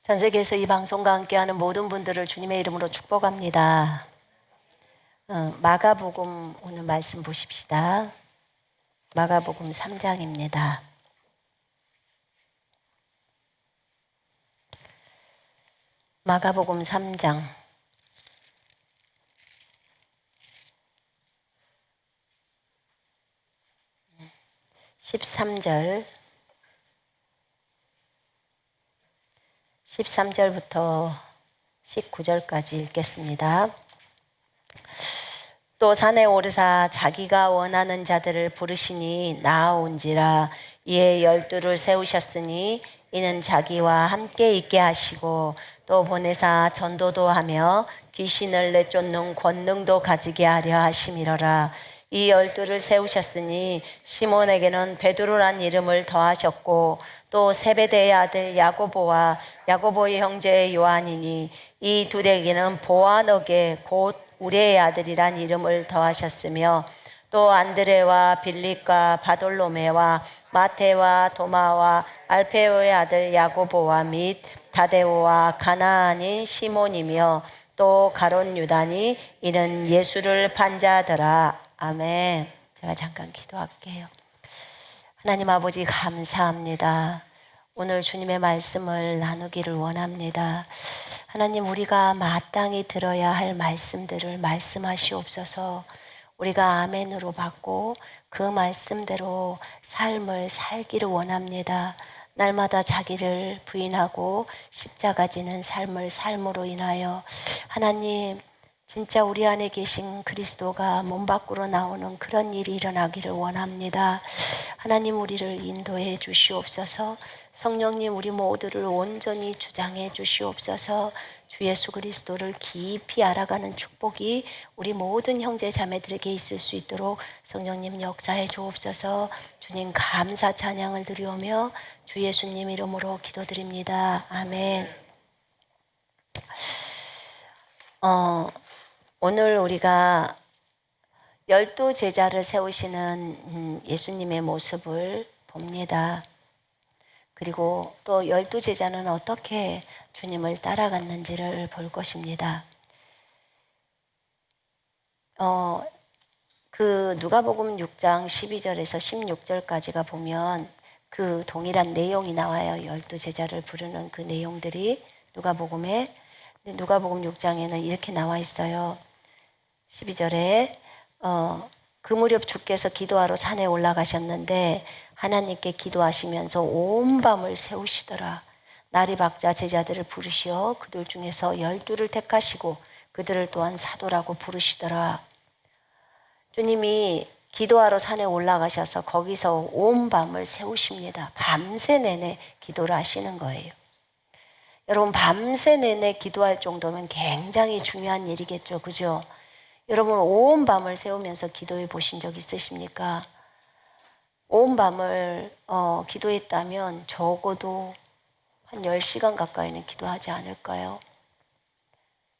전 세계에서 이 방송과 함께하는 모든 분들을 주님의 이름으로 축복합니다. 마가복음 오늘 말씀 보십시다. 마가복음 3장입니다. 마가복음 3장 13절부터 19절까지 읽겠습니다. 또 산에 오르사 자기가 원하는 자들을 부르시니 나아온지라. 이에 12를 세우셨으니 이는 자기와 함께 있게 하시고 또 보내사 전도도 하며 귀신을 내쫓는 권능도 가지게 하려 하심이로라. 이 12를 세우셨으니 시몬에게는 베드로란 이름을 더하셨고 또 세베대의 아들 야고보와 야고보의 형제 요한이니 이 둘에게는 보아너게 곧 우레의 아들이란 이름을 더하셨으며 또 안드레와 빌립과 바돌로메와 마테와 도마와 알페오의 아들 야고보와 및 다데오와 가나안인 시몬이며 또 가롯 유다니 이는 예수를 판자더라. 아멘. 제가 잠깐 기도할게요. 하나님 아버지 감사합니다. 오늘 주님의 말씀을 나누기를 원합니다. 하나님, 우리가 마땅히 들어야 할 말씀들을 말씀하시옵소서. 우리가 아멘으로 받고 그 말씀대로 삶을 살기를 원합니다. 날마다 자기를 부인하고 십자가 지는 삶을 삶으로 인하여 하나님, 진짜 우리 안에 계신 그리스도가 몸 밖으로 나오는 그런 일이 일어나기를 원합니다. 하나님, 우리를 인도해 주시옵소서. 성령님, 우리 모두를 온전히 주장해 주시옵소서. 주 예수 그리스도를 깊이 알아가는 축복이 우리 모든 형제 자매들에게 있을 수 있도록 성령님 역사해 주옵소서. 주님 감사 찬양을 드리오며 주 예수님 이름으로 기도드립니다. 아멘. 오늘 우리가 12 제자를 세우시는 예수님의 모습을 봅니다. 그리고 또 12 제자는 어떻게 주님을 따라갔는지를 볼 것입니다. 그 누가복음 6장 12절에서 16절까지가 보면 그 동일한 내용이 나와요. 12 제자를 부르는 그 내용들이 누가복음 6장에는 이렇게 나와 있어요. 12절에 그 무렵 주께서 기도하러 산에 올라가셨는데 하나님께 기도하시면서 온 밤을 세우시더라. 날이 밝자 제자들을 부르시어 그들 중에서 12를 택하시고 그들을 또한 사도라고 부르시더라. 주님이 기도하러 산에 올라가셔서 거기서 온 밤을 세우십니다. 밤새 내내 기도를 하시는 거예요. 여러분, 밤새 내내 기도할 정도면 굉장히 중요한 일이겠죠. 그죠? 여러분, 온 밤을 세우면서 기도해 보신 적 있으십니까? 온 밤을 기도했다면 적어도 한 10시간 가까이는 기도하지 않을까요?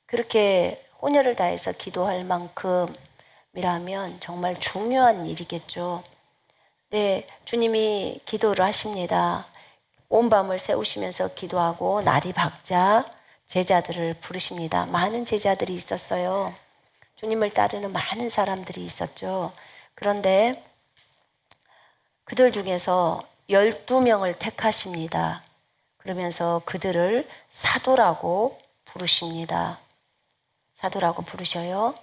그렇게 혼혈을 다해서 기도할 만큼이라면 정말 중요한 일이겠죠. 네, 주님이 기도를 하십니다. 온 밤을 세우시면서 기도하고 날이 밝자 제자들을 부르십니다. 많은 제자들이 있었어요. 주님을 따르는 많은 사람들이 있었죠. 그런데 그들 중에서 12명을 택하십니다. 그러면서 그들을 사도라고 부르십니다. 사도라고 부르셔요.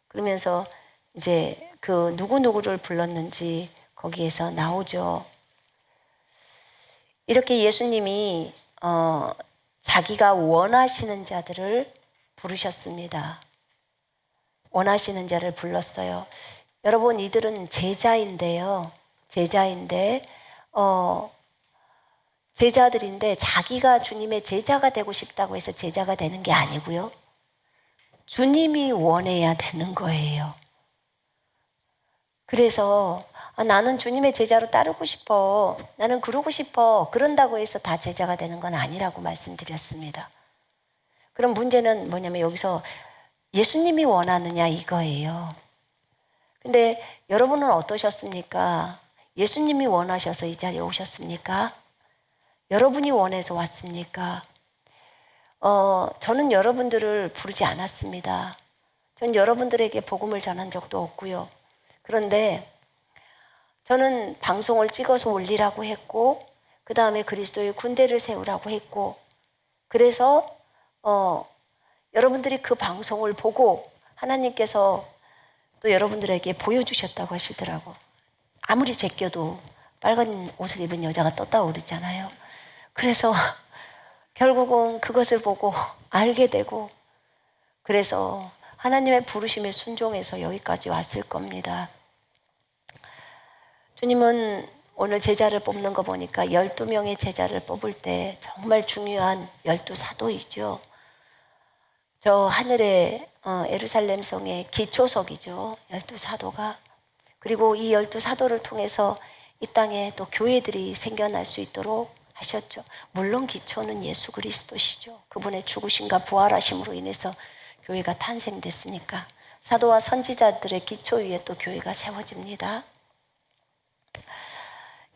그러면서 이제 그 누구누구를 불렀는지 거기에서 나오죠. 이렇게 예수님이 자기가 원하시는 자들을 부르셨습니다. 원하시는 자를 불렀어요. 여러분, 이들은 제자인데요. 제자들인데 자기가 주님의 제자가 되고 싶다고 해서 제자가 되는 게 아니고요. 주님이 원해야 되는 거예요. 그래서 나는 주님의 제자로 따르고 싶어. 나는 그러고 싶어. 그런다고 해서 다 제자가 되는 건 아니라고 말씀드렸습니다. 그럼 문제는 뭐냐면 여기서 예수님이 원하느냐 이거예요. 근데 여러분은 어떠셨습니까? 예수님이 원하셔서 이 자리에 오셨습니까? 여러분이 원해서 왔습니까? 저는 여러분들을 부르지 않았습니다. 전 여러분들에게 복음을 전한 적도 없고요. 그런데 저는 방송을 찍어서 올리라고 했고, 그 다음에 그리스도의 군대를 세우라고 했고, 그래서 여러분들이 그 방송을 보고 하나님께서 또 여러분들에게 보여주셨다고 하시더라고. 아무리 제껴도 빨간 옷을 입은 여자가 떴다고 그러잖아요. 그래서 결국은 그것을 보고 알게 되고, 그래서 하나님의 부르심에 순종해서 여기까지 왔을 겁니다. 주님은 오늘 제자를 뽑는 거 보니까 12명의 제자를 뽑을 때 정말 중요한 12사도이죠. 저 하늘의 예루살렘 성의 기초석이죠. 12사도가. 그리고 이 12사도를 통해서 이 땅에 또 교회들이 생겨날 수 있도록 하셨죠. 물론 기초는 예수 그리스도시죠. 그분의 죽으심과 부활하심으로 인해서 교회가 탄생됐으니까 사도와 선지자들의 기초 위에 또 교회가 세워집니다.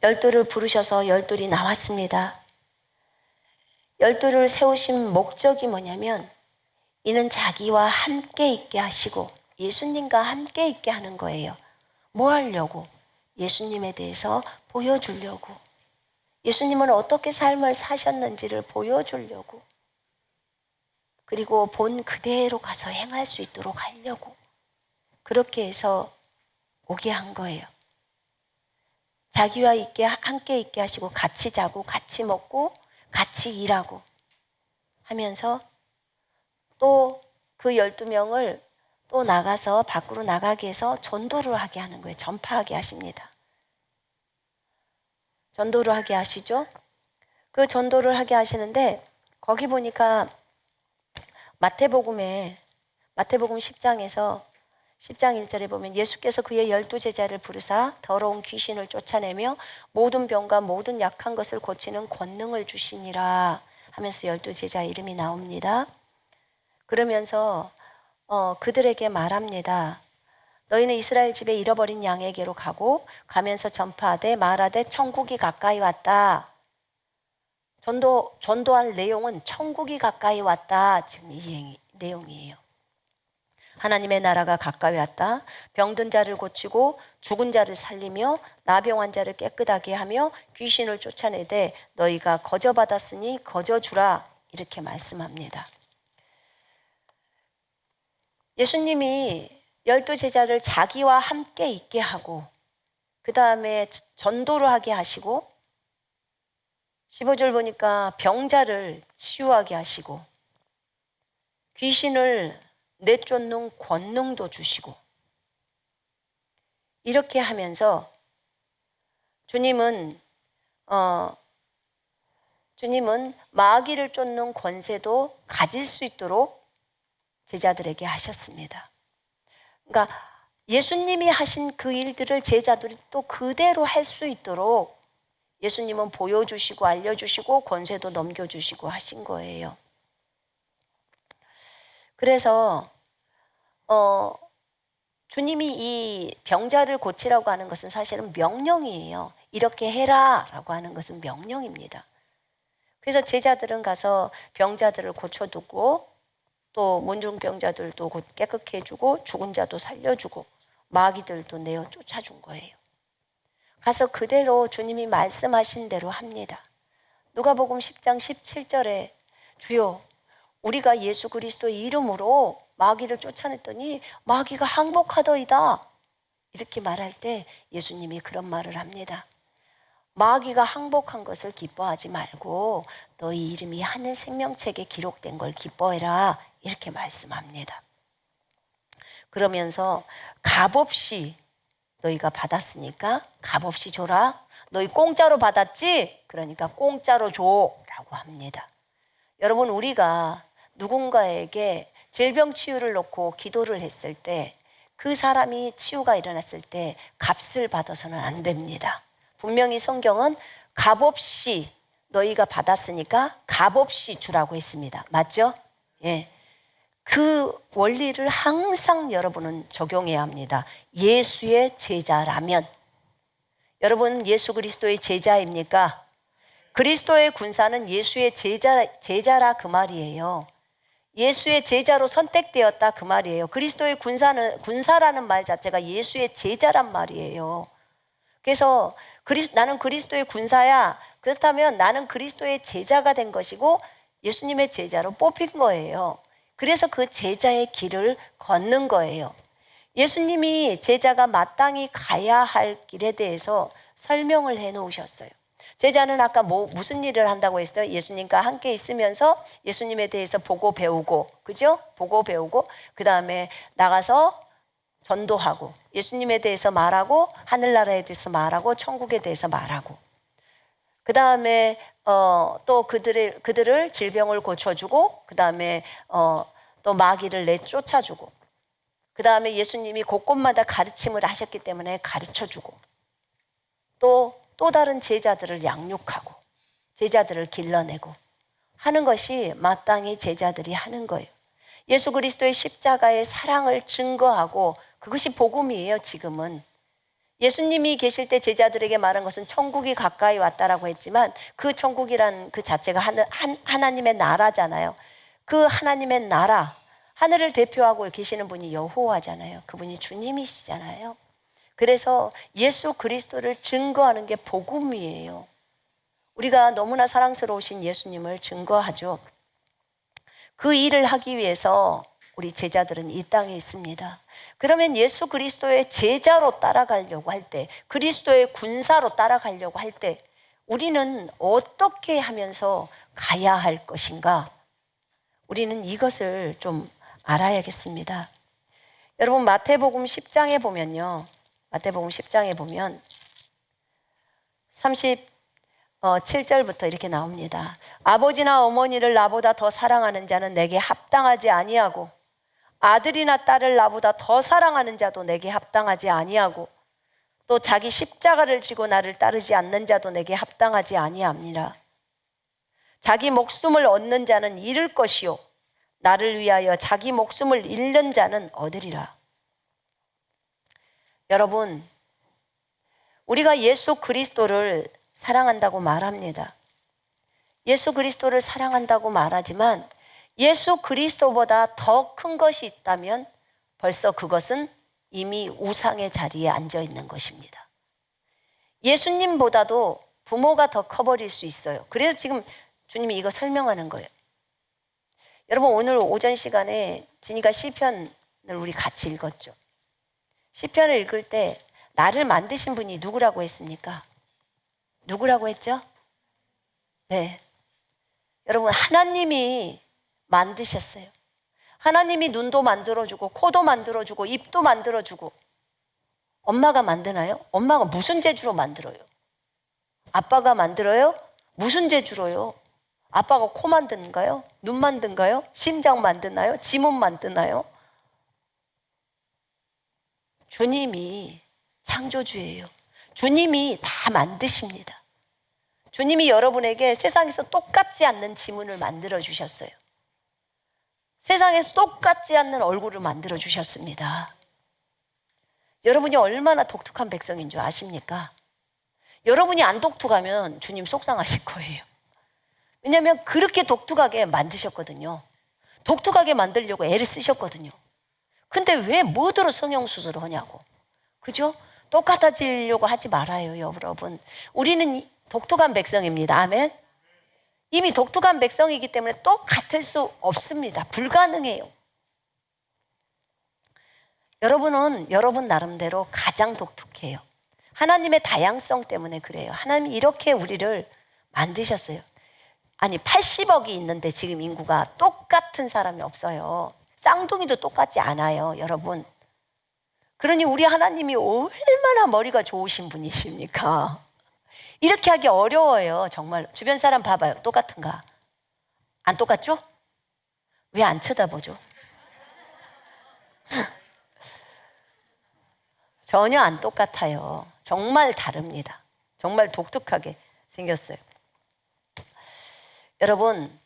12를 부르셔서 12이 나왔습니다. 12를 세우신 목적이 뭐냐면 이는 자기와 함께 있게 하시고 예수님과 함께 있게 하는 거예요. 뭐 하려고? 예수님에 대해서 보여주려고. 예수님은 어떻게 삶을 사셨는지를 보여주려고. 그리고 본 그대로 가서 행할 수 있도록 하려고. 그렇게 해서 오게 한 거예요. 자기와 함께 있게 하시고 같이 자고 같이 먹고 같이 일하고 하면서 또 그 12명을 또 나가서 밖으로 나가게 해서 전도를 하게 하는 거예요. 전파하게 하십니다. 전도를 하게 하시죠. 그 전도를 하게 하시는데 거기 보니까 마태복음 10장에서 10장 1절에 보면 예수께서 그의 12제자를 부르사 더러운 귀신을 쫓아내며 모든 병과 모든 약한 것을 고치는 권능을 주시니라 하면서 12제자 이름이 나옵니다. 그러면서 그들에게 말합니다. 너희는 이스라엘 집에 잃어버린 양에게로 가면서 전파하되 말하되 천국이 가까이 왔다. 전도할 내용은 천국이 가까이 왔다. 지금 이 내용이에요. 하나님의 나라가 가까이 왔다. 병든 자를 고치고 죽은 자를 살리며 나병 환자를 깨끗하게 하며 귀신을 쫓아내되 너희가 거저받았으니 거저주라. 이렇게 말씀합니다. 예수님이 12제자를 자기와 함께 있게 하고 그 다음에 전도를 하게 하시고 15절 보니까 병자를 치유하게 하시고 귀신을 내쫓는 권능도 주시고 이렇게 하면서 주님은 마귀를 쫓는 권세도 가질 수 있도록 제자들에게 하셨습니다. 그러니까 예수님이 하신 그 일들을 제자들이 또 그대로 할 수 있도록 예수님은 보여주시고 알려주시고 권세도 넘겨주시고 하신 거예요. 그래서 주님이 이 병자를 고치라고 하는 것은 사실은 명령이에요. 이렇게 해라 라고 하는 것은 명령입니다. 그래서 제자들은 가서 병자들을 고쳐두고 또 문중병자들도 깨끗게 해주고 죽은 자도 살려주고 마귀들도 내어 쫓아준 거예요. 가서 그대로 주님이 말씀하신 대로 합니다. 누가복음 10장 17절에 주여 우리가 예수 그리스도의 이름으로 마귀를 쫓아냈더니 마귀가 항복하더이다. 이렇게 말할 때 예수님이 그런 말을 합니다. 마귀가 항복한 것을 기뻐하지 말고 너희 이름이 하늘 생명책에 기록된 걸 기뻐해라. 이렇게 말씀합니다. 그러면서 값없이 너희가 받았으니까 값없이 줘라. 너희 공짜로 받았지? 그러니까 공짜로 줘라고 합니다. 여러분 우리가 누군가에게 질병 치유를 놓고 기도를 했을 때 그 사람이 치유가 일어났을 때 값을 받아서는 안 됩니다. 분명히 성경은 값없이 너희가 받았으니까 값없이 주라고 했습니다. 맞죠? 예. 그 원리를 항상 여러분은 적용해야 합니다. 예수의 제자라면. 여러분 예수 그리스도의 제자입니까? 그리스도의 군사는 예수의 제자라 그 말이에요. 예수의 제자로 선택되었다 그 말이에요. 그리스도의 군사라는 말 자체가 예수의 제자란 말이에요. 그래서 나는 그리스도의 군사야. 그렇다면 나는 그리스도의 제자가 된 것이고 예수님의 제자로 뽑힌 거예요. 그래서 그 제자의 길을 걷는 거예요. 예수님이 제자가 마땅히 가야 할 길에 대해서 설명을 해 놓으셨어요. 제자는 아까 무슨 일을 한다고 했어요? 예수님과 함께 있으면서 예수님에 대해서 보고 배우고, 그죠? 보고 배우고, 그 다음에 나가서 전도하고, 예수님에 대해서 말하고, 하늘나라에 대해서 말하고, 천국에 대해서 말하고, 그 다음에 또 그들을 질병을 고쳐주고, 그 다음에 또 마귀를 내쫓아주고, 그 다음에 예수님이 곳곳마다 가르침을 하셨기 때문에 가르쳐주고, 또 다른 제자들을 양육하고 제자들을 길러내고 하는 것이 마땅히 제자들이 하는 거예요. 예수 그리스도의 십자가의 사랑을 증거하고 그것이 복음이에요. 지금은 예수님이 계실 때 제자들에게 말한 것은 천국이 가까이 왔다라고 했지만 그 천국이란 그 자체가 하나님의 나라잖아요. 그 하나님의 나라, 하늘을 대표하고 계시는 분이 여호와잖아요. 그분이 주님이시잖아요. 그래서 예수 그리스도를 증거하는 게 복음이에요. 우리가 너무나 사랑스러우신 예수님을 증거하죠. 그 일을 하기 위해서 우리 제자들은 이 땅에 있습니다. 그러면 예수 그리스도의 제자로 따라가려고 할 때, 그리스도의 군사로 따라가려고 할 때 우리는 어떻게 하면서 가야 할 것인가? 우리는 이것을 좀 알아야겠습니다. 여러분 마태복음 10장에 보면요. 마태복음 10장에 보면 37절부터 이렇게 나옵니다. 아버지나 어머니를 나보다 더 사랑하는 자는 내게 합당하지 아니하고 아들이나 딸을 나보다 더 사랑하는 자도 내게 합당하지 아니하고 또 자기 십자가를 지고 나를 따르지 않는 자도 내게 합당하지 아니함니라. 자기 목숨을 얻는 자는 잃을 것이요 나를 위하여 자기 목숨을 잃는 자는 얻으리라. 여러분, 우리가 예수 그리스도를 사랑한다고 말합니다. 예수 그리스도를 사랑한다고 말하지만 예수 그리스도보다 더 큰 것이 있다면 벌써 그것은 이미 우상의 자리에 앉아 있는 것입니다. 예수님보다도 부모가 더 커버릴 수 있어요. 그래서 지금 주님이 이거 설명하는 거예요. 여러분 오늘 오전 시간에 진이가 시편을 우리 같이 읽었죠. 시편을 읽을 때 나를 만드신 분이 누구라고 했습니까? 누구라고 했죠? 네. 여러분 하나님이 만드셨어요. 하나님이 눈도 만들어주고 코도 만들어주고 입도 만들어주고. 엄마가 만드나요? 엄마가 무슨 재주로 만들어요? 아빠가 만들어요? 무슨 재주로요? 아빠가 코 만드는가요? 눈 만드는가요? 심장 만드나요? 지문 만드나요? 주님이 창조주예요. 주님이 다 만드십니다. 주님이 여러분에게 세상에서 똑같지 않는 지문을 만들어 주셨어요. 세상에서 똑같지 않는 얼굴을 만들어 주셨습니다. 여러분이 얼마나 독특한 백성인 줄 아십니까? 여러분이 안 독특하면 주님 속상하실 거예요. 왜냐하면 그렇게 독특하게 만드셨거든요. 독특하게 만들려고 애를 쓰셨거든요. 근데 왜 뭐대로 성형수술을 하냐고. 그죠? 똑같아지려고 하지 말아요, 여러분. 우리는 독특한 백성입니다. 아멘. 이미 독특한 백성이기 때문에 똑같을 수 없습니다. 불가능해요. 여러분은 여러분 나름대로 가장 독특해요. 하나님의 다양성 때문에 그래요. 하나님이 이렇게 우리를 만드셨어요. 아니 80억이 있는데 지금 인구가 똑같은 사람이 없어요. 쌍둥이도 똑같지 않아요, 여러분. 그러니 우리 하나님이 얼마나 머리가 좋으신 분이십니까? 이렇게 하기 어려워요. 정말 주변 사람 봐봐요. 똑같은가? 안 똑같죠? 왜 안 쳐다보죠? 전혀 안 똑같아요. 정말 다릅니다. 정말 독특하게 생겼어요. 여러분,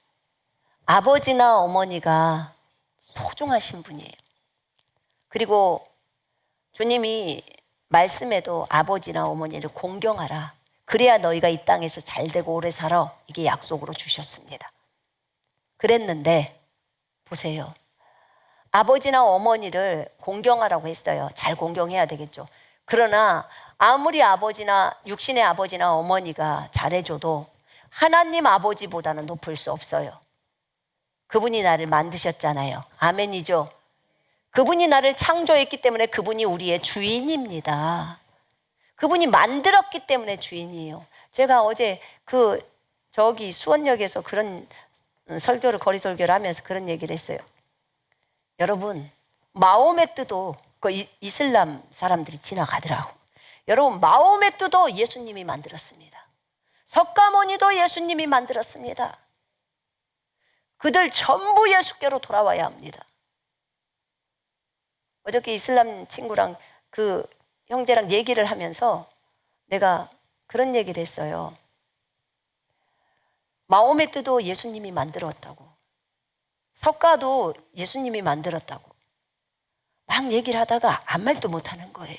아버지나 어머니가 소중하신 분이에요. 그리고 주님이 말씀에도 아버지나 어머니를 공경하라. 그래야 너희가 이 땅에서 잘되고 오래 살아. 이게 약속으로 주셨습니다. 그랬는데 보세요. 아버지나 어머니를 공경하라고 했어요. 잘 공경해야 되겠죠. 그러나 아무리 아버지나 육신의 아버지나 어머니가 잘해줘도 하나님 아버지보다는 높을 수 없어요. 그분이 나를 만드셨잖아요. 아멘이죠. 그분이 나를 창조했기 때문에 그분이 우리의 주인입니다. 그분이 만들었기 때문에 주인이에요. 제가 어제 수원역에서 그런 거리 설교를 하면서 그런 얘기를 했어요. 여러분, 마호메트도 이슬람 사람들이 지나가더라고. 여러분, 마호메트도 예수님이 만들었습니다. 석가모니도 예수님이 만들었습니다. 그들 전부 예수께로 돌아와야 합니다. 어저께 이슬람 친구랑 그 형제랑 얘기를 하면서 내가 그런 얘기를 했어요. 마호메트도 예수님이 만들었다고, 석가도 예수님이 만들었다고 막 얘기를 하다가 아무 말도 못하는 거예요.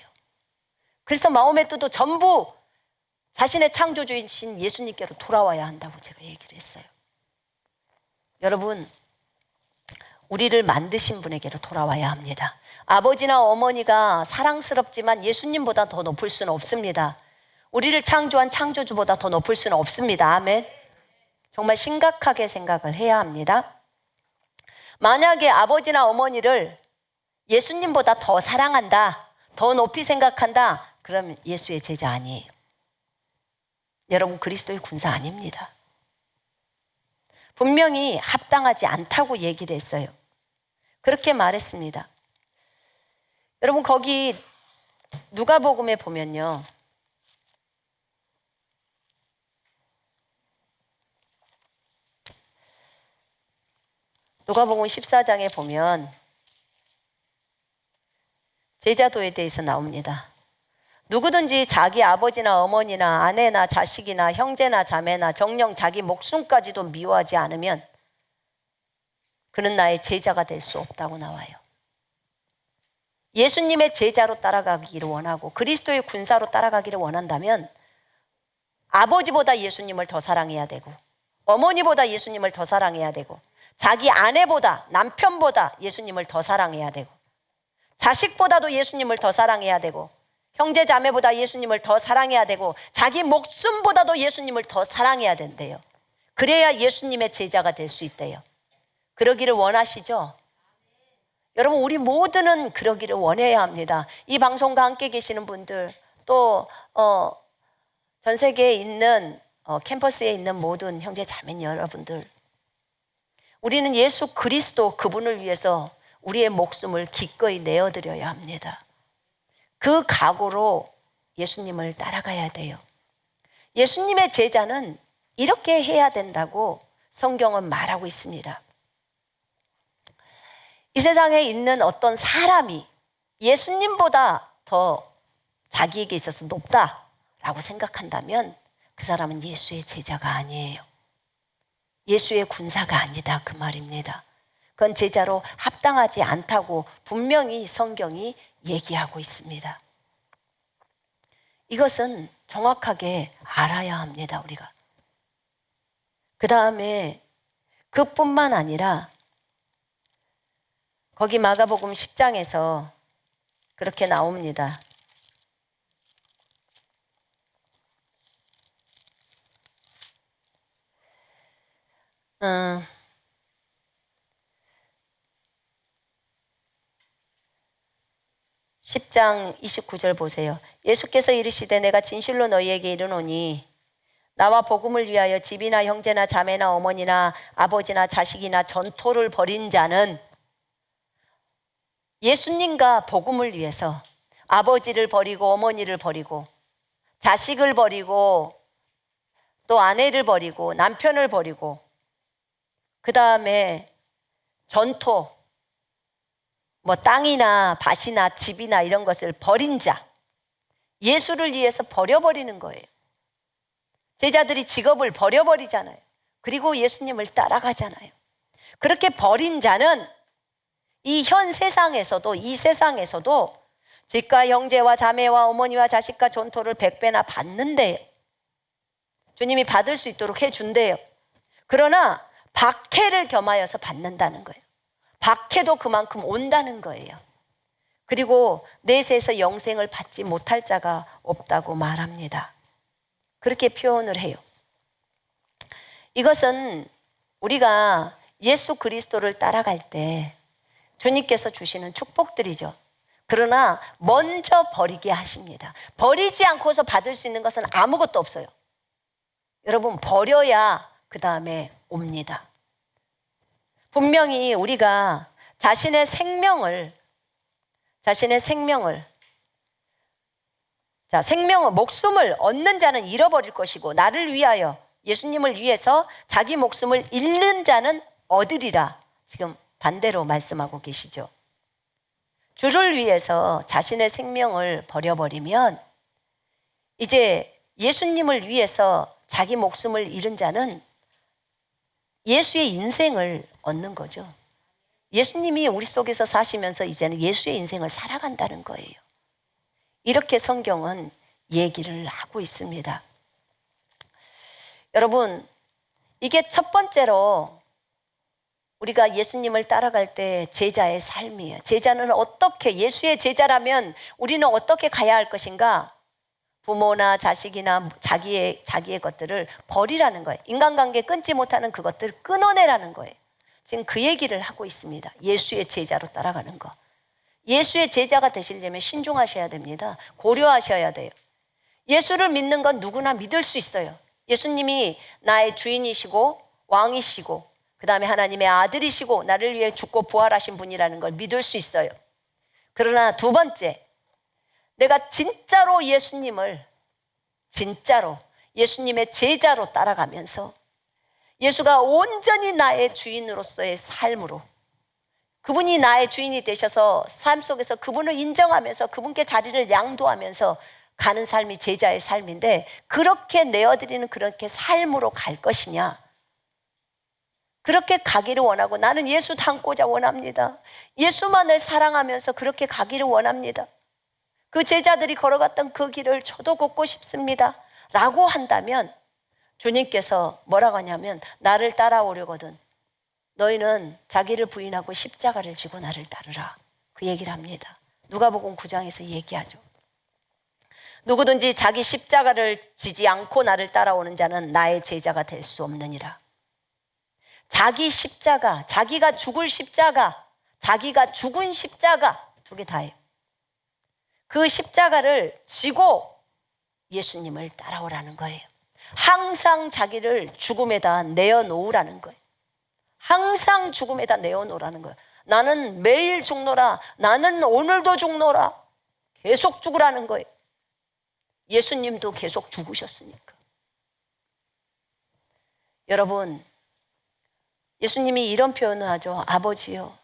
그래서 마호메트도 전부 자신의 창조주이신 예수님께로 돌아와야 한다고 제가 얘기를 했어요. 여러분, 우리를 만드신 분에게로 돌아와야 합니다. 아버지나 어머니가 사랑스럽지만 예수님보다 더 높을 수는 없습니다. 우리를 창조한 창조주보다 더 높을 수는 없습니다. 아멘. 정말 심각하게 생각을 해야 합니다. 만약에 아버지나 어머니를 예수님보다 더 사랑한다, 더 높이 생각한다, 그러면 예수의 제자 아니에요. 여러분, 그리스도의 군사 아닙니다. 분명히 합당하지 않다고 얘기를 했어요. 그렇게 말했습니다. 여러분, 거기 누가복음에 보면요, 누가복음 14장에 보면 제자도에 대해서 나옵니다. 누구든지 자기 아버지나 어머니나 아내나 자식이나 형제나 자매나 정녕 자기 목숨까지도 미워하지 않으면 그는 나의 제자가 될 수 없다고 나와요. 예수님의 제자로 따라가기를 원하고 그리스도의 군사로 따라가기를 원한다면 아버지보다 예수님을 더 사랑해야 되고, 어머니보다 예수님을 더 사랑해야 되고, 자기 아내보다, 남편보다 예수님을 더 사랑해야 되고, 자식보다도 예수님을 더 사랑해야 되고, 형제 자매보다 예수님을 더 사랑해야 되고, 자기 목숨보다도 예수님을 더 사랑해야 된대요. 그래야 예수님의 제자가 될 수 있대요. 그러기를 원하시죠? 여러분, 우리 모두는 그러기를 원해야 합니다. 이 방송과 함께 계시는 분들, 또 전 세계에 있는 캠퍼스에 있는 모든 형제 자매 여러분들, 우리는 예수 그리스도 그분을 위해서 우리의 목숨을 기꺼이 내어드려야 합니다. 그 각오로 예수님을 따라가야 돼요. 예수님의 제자는 이렇게 해야 된다고 성경은 말하고 있습니다. 이 세상에 있는 어떤 사람이 예수님보다 더 자기에게 있어서 높다라고 생각한다면 그 사람은 예수의 제자가 아니에요. 예수의 군사가 아니다, 그 말입니다. 그건 제자로 합당하지 않다고 분명히 성경이 얘기하고 있습니다. 이것은 정확하게 알아야 합니다, 우리가. 그 다음에 그뿐만 아니라 거기 마가복음 10장에서 그렇게 나옵니다. 10장 29절 보세요. 예수께서 이르시되 내가 진실로 너희에게 이르노니 나와 복음을 위하여 집이나 형제나 자매나 어머니나 아버지나 자식이나 전토를 벌인 자는, 예수님과 복음을 위해서 아버지를 버리고 어머니를 버리고 자식을 버리고 또 아내를 버리고 남편을 버리고 그 다음에 전토, 땅이나 밭이나 집이나 이런 것을 버린 자, 예수를 위해서 버려버리는 거예요. 제자들이 직업을 버려버리잖아요. 그리고 예수님을 따라가잖아요. 그렇게 버린 자는 이 현 세상에서도, 이 세상에서도 집과 형제와 자매와 어머니와 자식과 전토를 100배나 받는데요. 주님이 받을 수 있도록 해준대요. 그러나 박해를 겸하여서 받는다는 거예요. 박해도 그만큼 온다는 거예요. 그리고 내세에서 영생을 받지 못할 자가 없다고 말합니다. 그렇게 표현을 해요. 이것은 우리가 예수 그리스도를 따라갈 때 주님께서 주시는 축복들이죠. 그러나 먼저 버리게 하십니다. 버리지 않고서 받을 수 있는 것은 아무것도 없어요. 여러분, 버려야 그 다음에 옵니다. 분명히 우리가 자신의 생명을 목숨을 얻는 자는 잃어버릴 것이고 나를 위하여, 예수님을 위해서 자기 목숨을 잃는 자는 얻으리라. 지금 반대로 말씀하고 계시죠. 주를 위해서 자신의 생명을 버려버리면 이제 예수님을 위해서 자기 목숨을 잃은 자는 예수의 인생을 얻는 거죠. 예수님이 우리 속에서 사시면서 이제는 예수의 인생을 살아간다는 거예요. 이렇게 성경은 얘기를 하고 있습니다. 여러분, 이게 첫 번째로 우리가 예수님을 따라갈 때 제자의 삶이에요. 제자는 어떻게, 예수의 제자라면 우리는 어떻게 가야 할 것인가? 부모나 자식이나 자기의 것들을 버리라는 거예요. 인간관계 끊지 못하는 그것들을 끊어내라는 거예요. 지금 그 얘기를 하고 있습니다. 예수의 제자로 따라가는 거. 예수의 제자가 되시려면 신중하셔야 됩니다. 고려하셔야 돼요. 예수를 믿는 건 누구나 믿을 수 있어요. 예수님이 나의 주인이시고 왕이시고 그 다음에 하나님의 아들이시고 나를 위해 죽고 부활하신 분이라는 걸 믿을 수 있어요. 그러나 두 번째, 내가 진짜로 예수님의 제자로 따라가면서 예수가 온전히 나의 주인으로서의 삶으로, 그분이 나의 주인이 되셔서 삶 속에서 그분을 인정하면서 그분께 자리를 양도하면서 가는 삶이 제자의 삶인데, 그렇게 내어드리는 그렇게 삶으로 갈 것이냐, 그렇게 가기를 원하고, 나는 예수 닮고자 원합니다. 예수만을 사랑하면서 그렇게 가기를 원합니다. 그 제자들이 걸어갔던 그 길을 저도 걷고 싶습니다 라고 한다면 주님께서 뭐라고 하냐면, 나를 따라오려거든 너희는 자기를 부인하고 십자가를 지고 나를 따르라, 그 얘기를 합니다. 누가복음 9장에서 얘기하죠. 누구든지 자기 십자가를 지지 않고 나를 따라오는 자는 나의 제자가 될 수 없느니라. 자기 십자가, 자기가 죽을 십자가, 자기가 죽은 십자가, 두 개 다예요. 그 십자가를 지고 예수님을 따라오라는 거예요. 항상 자기를 죽음에다 내어놓으라는 거예요. 항상 죽음에다 내어놓으라는 거예요. 나는 매일 죽노라, 나는 오늘도 죽노라, 계속 죽으라는 거예요. 예수님도 계속 죽으셨으니까. 여러분, 예수님이 이런 표현을 하죠. 아버지요,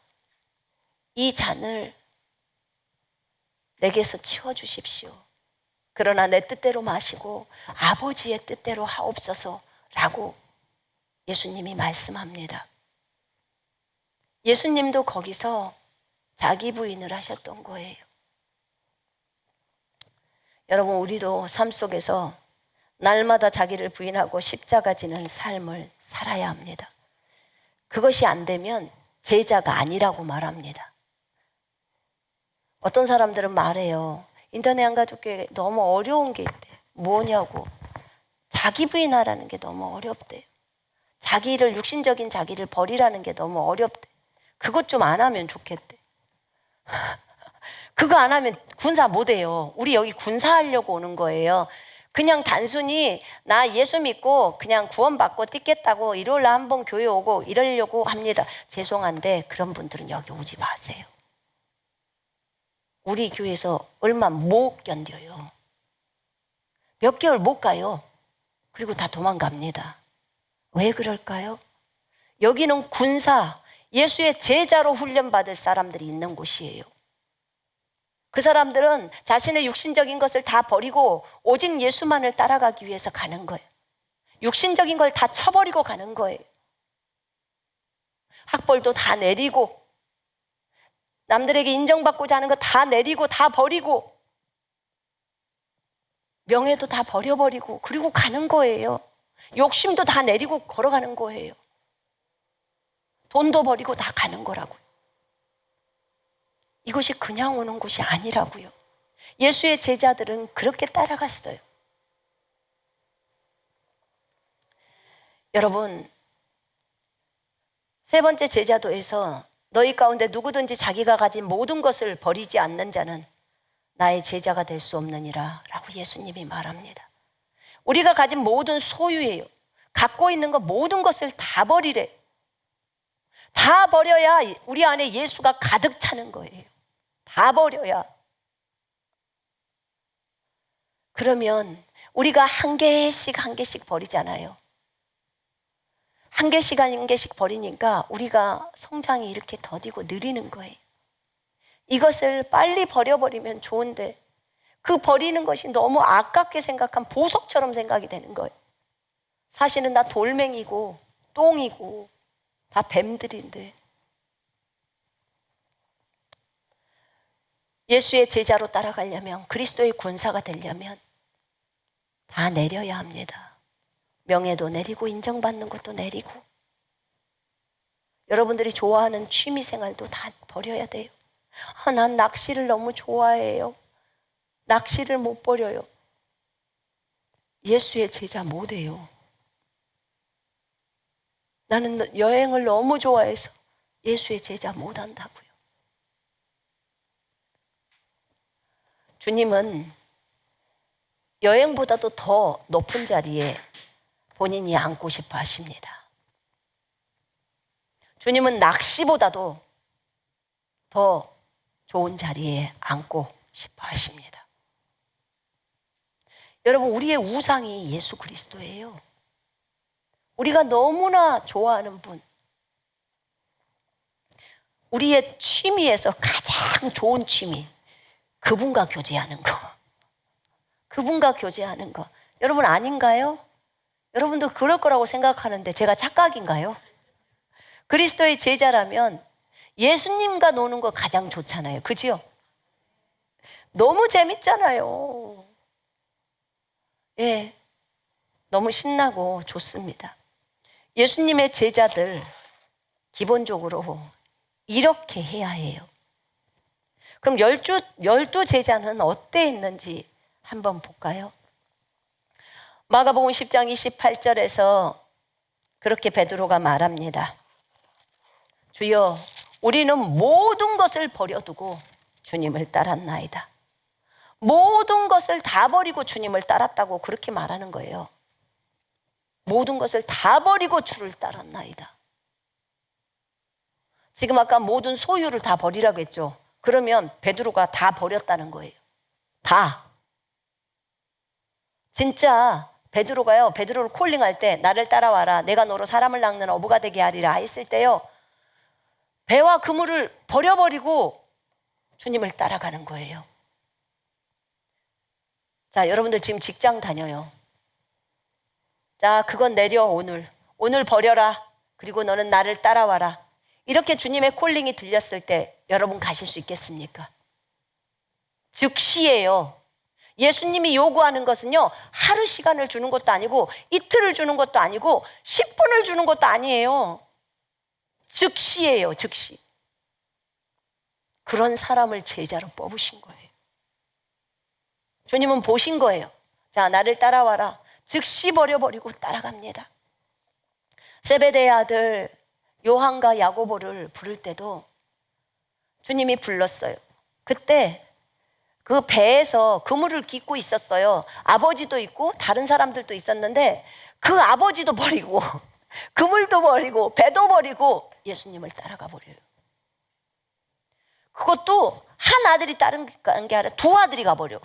이 잔을 내게서 치워주십시오. 그러나 내 뜻대로 마시고 아버지의 뜻대로 하옵소서 라고 예수님이 말씀합니다. 예수님도 거기서 자기 부인을 하셨던 거예요. 여러분, 우리도 삶 속에서 날마다 자기를 부인하고 십자가 지는 삶을 살아야 합니다. 그것이 안 되면 제자가 아니라고 말합니다. 어떤 사람들은 말해요. 인터넷 한가족교회 너무 어려운 게 있대. 뭐냐고. 자기 부인하라는 게 너무 어렵대요. 자기를, 육신적인 자기를 버리라는 게 너무 어렵대. 그것 좀 안 하면 좋겠대. 그거 안 하면 군사 못 해요. 우리 여기 군사하려고 오는 거예요. 그냥 단순히 나 예수 믿고 그냥 구원받고 뛰겠다고 일요일날 한번 교회 오고 이러려고 합니다. 죄송한데 그런 분들은 여기 오지 마세요. 우리 교회에서 얼마 못 견뎌요. 몇 개월 못 가요. 그리고 다 도망갑니다. 왜 그럴까요? 여기는 군사, 예수의 제자로 훈련받을 사람들이 있는 곳이에요. 그 사람들은 자신의 육신적인 것을 다 버리고 오직 예수만을 따라가기 위해서 가는 거예요. 육신적인 걸 다 쳐버리고 가는 거예요. 학벌도 다 내리고, 남들에게 인정받고자 하는 거 다 내리고 다 버리고, 명예도 다 버려버리고 그리고 가는 거예요. 욕심도 다 내리고 걸어가는 거예요. 돈도 버리고 다 가는 거라고요. 이것이 그냥 오는 곳이 아니라고요. 예수의 제자들은 그렇게 따라갔어요. 여러분, 세 번째 제자도에서 너희 가운데 누구든지 자기가 가진 모든 것을 버리지 않는 자는 나의 제자가 될 수 없느니라 라고 예수님이 말합니다. 우리가 가진 모든 소유예요. 갖고 있는 것 모든 것을 다 버리래. 다 버려야 우리 안에 예수가 가득 차는 거예요. 다 버려야. 그러면 우리가 한 개씩 버리잖아요. 한 개씩 버리니까 우리가 성장이 이렇게 더디고 느리는 거예요. 이것을 빨리 버려버리면 좋은데 그 버리는 것이 너무 아깝게 생각한 보석처럼 생각이 되는 거예요. 사실은 다 돌멩이고 똥이고 다 뱀들인데, 예수의 제자로 따라가려면, 그리스도의 군사가 되려면 다 내려야 합니다. 명예도 내리고 인정받는 것도 내리고, 여러분들이 좋아하는 취미생활도 다 버려야 돼요. 난 낚시를 너무 좋아해요. 낚시를 못 버려요. 예수의 제자 못 해요. 나는 여행을 너무 좋아해서 예수의 제자 못 한다고요. 주님은 여행보다도 더 높은 자리에 본인이 앉고 싶어 하십니다. 주님은 낚시보다도 더 좋은 자리에 앉고 싶어 하십니다. 여러분, 우리의 우상이 예수 그리스도예요. 우리가 너무나 좋아하는 분, 우리의 취미에서 가장 좋은 취미, 그분과 교제하는 거. 그분과 교제하는 거. 여러분 아닌가요? 여러분도 그럴 거라고 생각하는데 제가 착각인가요? 그리스도의 제자라면 예수님과 노는 거 가장 좋잖아요. 그지요? 너무 재밌잖아요. 예, 너무 신나고 좋습니다. 예수님의 제자들 기본적으로 이렇게 해야 해요. 그럼 열두 제자는 어때 했는지 한번 볼까요? 마가복음 10장 28절에서 그렇게 베드로가 말합니다. 주여, 우리는 모든 것을 버려두고 주님을 따랐나이다. 모든 것을 다 버리고 주님을 따랐다고 그렇게 말하는 거예요. 모든 것을 다 버리고 주를 따랐나이다. 지금 아까 모든 소유를 다 버리라고 했죠. 그러면 베드로가 다 버렸다는 거예요. 다. 진짜 베드로를 콜링할 때 나를 따라와라, 내가 너로 사람을 낚는 어부가 되게 하리라 했을 때요, 배와 그물을 버려버리고 주님을 따라가는 거예요. 자, 여러분들 지금 직장 다녀요. 자, 그건 내려. 오늘 버려라. 그리고 너는 나를 따라와라. 이렇게 주님의 콜링이 들렸을 때 여러분 가실 수 있겠습니까? 즉시예요. 예수님이 요구하는 것은요, 하루 시간을 주는 것도 아니고 이틀을 주는 것도 아니고 10분을 주는 것도 아니에요. 즉시예요. 즉시. 그런 사람을 제자로 뽑으신 거예요. 주님은 보신 거예요. 자, 나를 따라와라. 즉시 버려버리고 따라갑니다. 세베대의 아들 요한과 야고보를 부를 때도 주님이 불렀어요. 그때 그 배에서 그물을 깃고 있었어요. 아버지도 있고 다른 사람들도 있었는데 그 아버지도 버리고 그물도 버리고 배도 버리고 예수님을 따라가 버려요. 그것도 한 아들이 따른 게 아니라 두 아들이 가버려.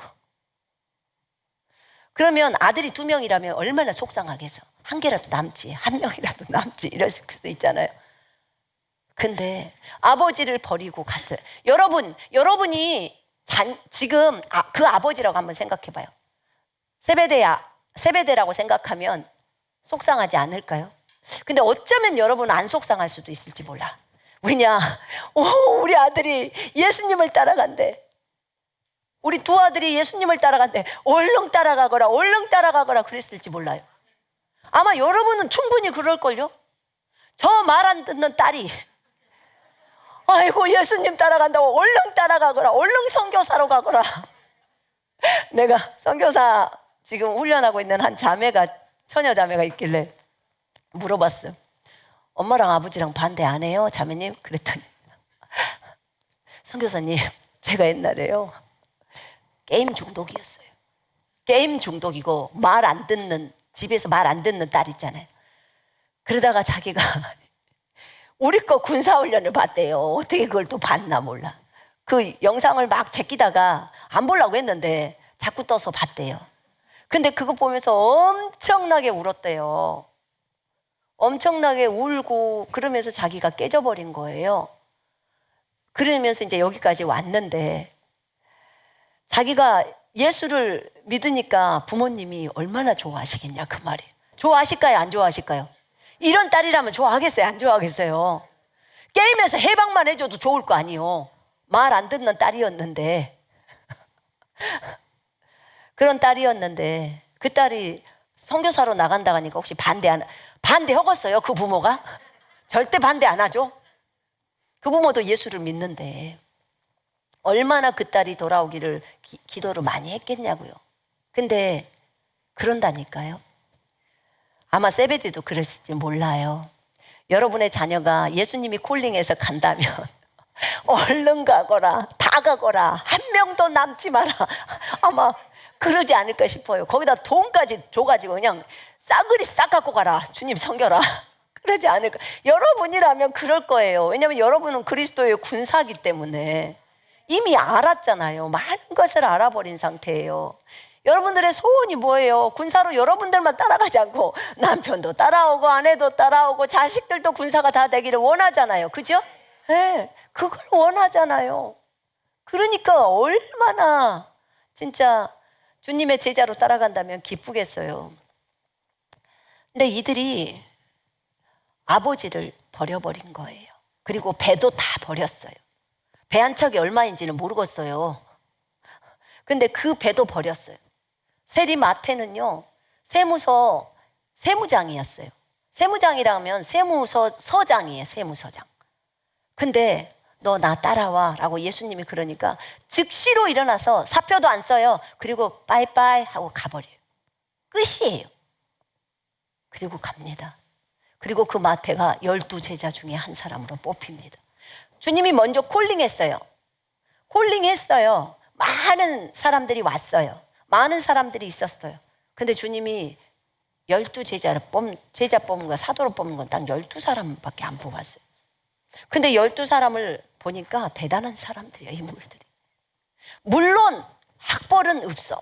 그러면 아들이 2명이라면 얼마나 속상하겠어. 한 개라도 남지, 한 명이라도 남지, 이럴 수도 있잖아요. 근데 아버지를 버리고 갔어요. 여러분이 지금 그 아버지라고 한번 생각해 봐요. 세베대라고 생각하면 속상하지 않을까요? 근데 어쩌면 여러분은 안 속상할 수도 있을지 몰라. 왜냐? 우리 아들이 예수님을 따라간대. 우리 두 아들이 예수님을 따라간대. 얼른 따라가거라 그랬을지 몰라요. 아마 여러분은 충분히 그럴걸요? 저 말 안 듣는 딸이 아이고 예수님 따라간다고 얼른 따라가거라, 얼른 선교사로 가거라. 내가 선교사 지금 훈련하고 있는 한 자매가, 처녀 자매가 있길래 물어봤어요. 엄마랑 아버지랑 반대 안 해요, 자매님? 그랬더니 선교사님, 제가 옛날에요 게임 중독이었어요. 게임 중독이고 말 안 듣는, 집에서 말 안 듣는 딸 있잖아요. 그러다가 자기가 우리 거 군사훈련을 봤대요. 어떻게 그걸 또 봤나 몰라. 그 영상을 막 제끼다가 안 보려고 했는데 자꾸 떠서 봤대요. 근데 그거 보면서 엄청나게 울었대요. 엄청나게 울고 그러면서 자기가 깨져버린 거예요. 그러면서 이제 여기까지 왔는데, 자기가 예수를 믿으니까 부모님이 얼마나 좋아하시겠냐 그 말이에요. 좋아하실까요, 안 좋아하실까요? 이런 딸이라면 좋아하겠어요, 안 좋아하겠어요? 게임에서 해방만 해줘도 좋을 거 아니에요. 말 안 듣는 딸이었는데 그런 딸이었는데 그 딸이 선교사로 나간다고 하니까 혹시 반대하겠어요? 그 부모가? 절대 반대 안 하죠. 그 부모도 예수를 믿는데 얼마나 그 딸이 돌아오기를 기도를 많이 했겠냐고요. 근데 그런다니까요. 아마 세베대도 그랬을지 몰라요. 여러분의 자녀가 예수님이 콜링해서 간다면 얼른 가거라, 다 가거라, 한 명도 남지 마라, 아마 그러지 않을까 싶어요. 거기다 돈까지 줘가지고 그냥 싸그리 싹 갖고 가라, 주님 섬겨라, 그러지 않을까. 여러분이라면 그럴 거예요. 왜냐하면 여러분은 그리스도의 군사기 때문에 이미 알았잖아요. 많은 것을 알아버린 상태예요. 여러분들의 소원이 뭐예요? 군사로 여러분들만 따라가지 않고 남편도 따라오고 아내도 따라오고 자식들도 군사가 다 되기를 원하잖아요. 그죠? 네, 그걸 원하잖아요. 그러니까 얼마나 진짜 주님의 제자로 따라간다면 기쁘겠어요. 근데 이들이 아버지를 버려버린 거예요. 그리고 배도 다 버렸어요. 배 한 척이 얼마인지는 모르겠어요. 근데 그 배도 버렸어요. 세리마태는요, 세무장이었어요. 세무장이라면 세무서장이에요, 세무서장. 근데 너 나 따라와 라고 예수님이 그러니까 즉시로 일어나서 사표도 안 써요. 그리고 빠이빠이 하고 가버려요. 끝이에요. 그리고 갑니다. 그리고 그 마태가 12제자 중에 한 사람으로 뽑힙니다. 주님이 먼저 콜링했어요. 많은 사람들이 왔어요. 많은 사람들이 있었어요. 근데 주님이 12제자를 제자 뽑는 거, 사도로 뽑는 건 딱 12사람밖에 안 뽑았어요. 근데 12사람을 보니까 대단한 사람들이에요, 인물들이. 물론 학벌은 없어.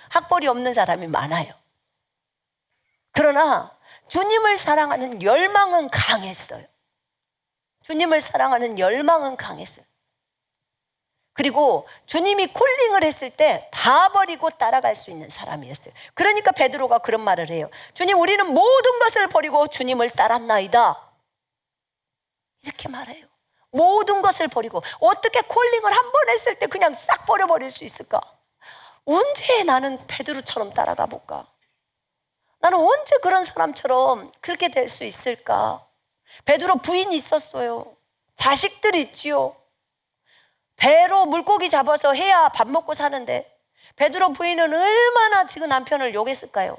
학벌이 없는 사람이 많아요. 그러나 주님을 사랑하는 열망은 강했어요. 주님을 사랑하는 열망은 강했어요. 그리고 주님이 콜링을 했을 때 다 버리고 따라갈 수 있는 사람이었어요. 그러니까 베드로가 그런 말을 해요. 주님, 우리는 모든 것을 버리고 주님을 따랐나이다. 이렇게 말해요. 모든 것을 버리고. 어떻게 콜링을 한 번 했을 때 그냥 싹 버려버릴 수 있을까? 언제 나는 베드로처럼 따라가 볼까? 나는 언제 그런 사람처럼 그렇게 될 수 있을까? 베드로 부인이 있었어요. 자식들이 있지요. 배로 물고기 잡아서 해야 밥 먹고 사는데 베드로 부인은 얼마나 지금 남편을 욕했을까요?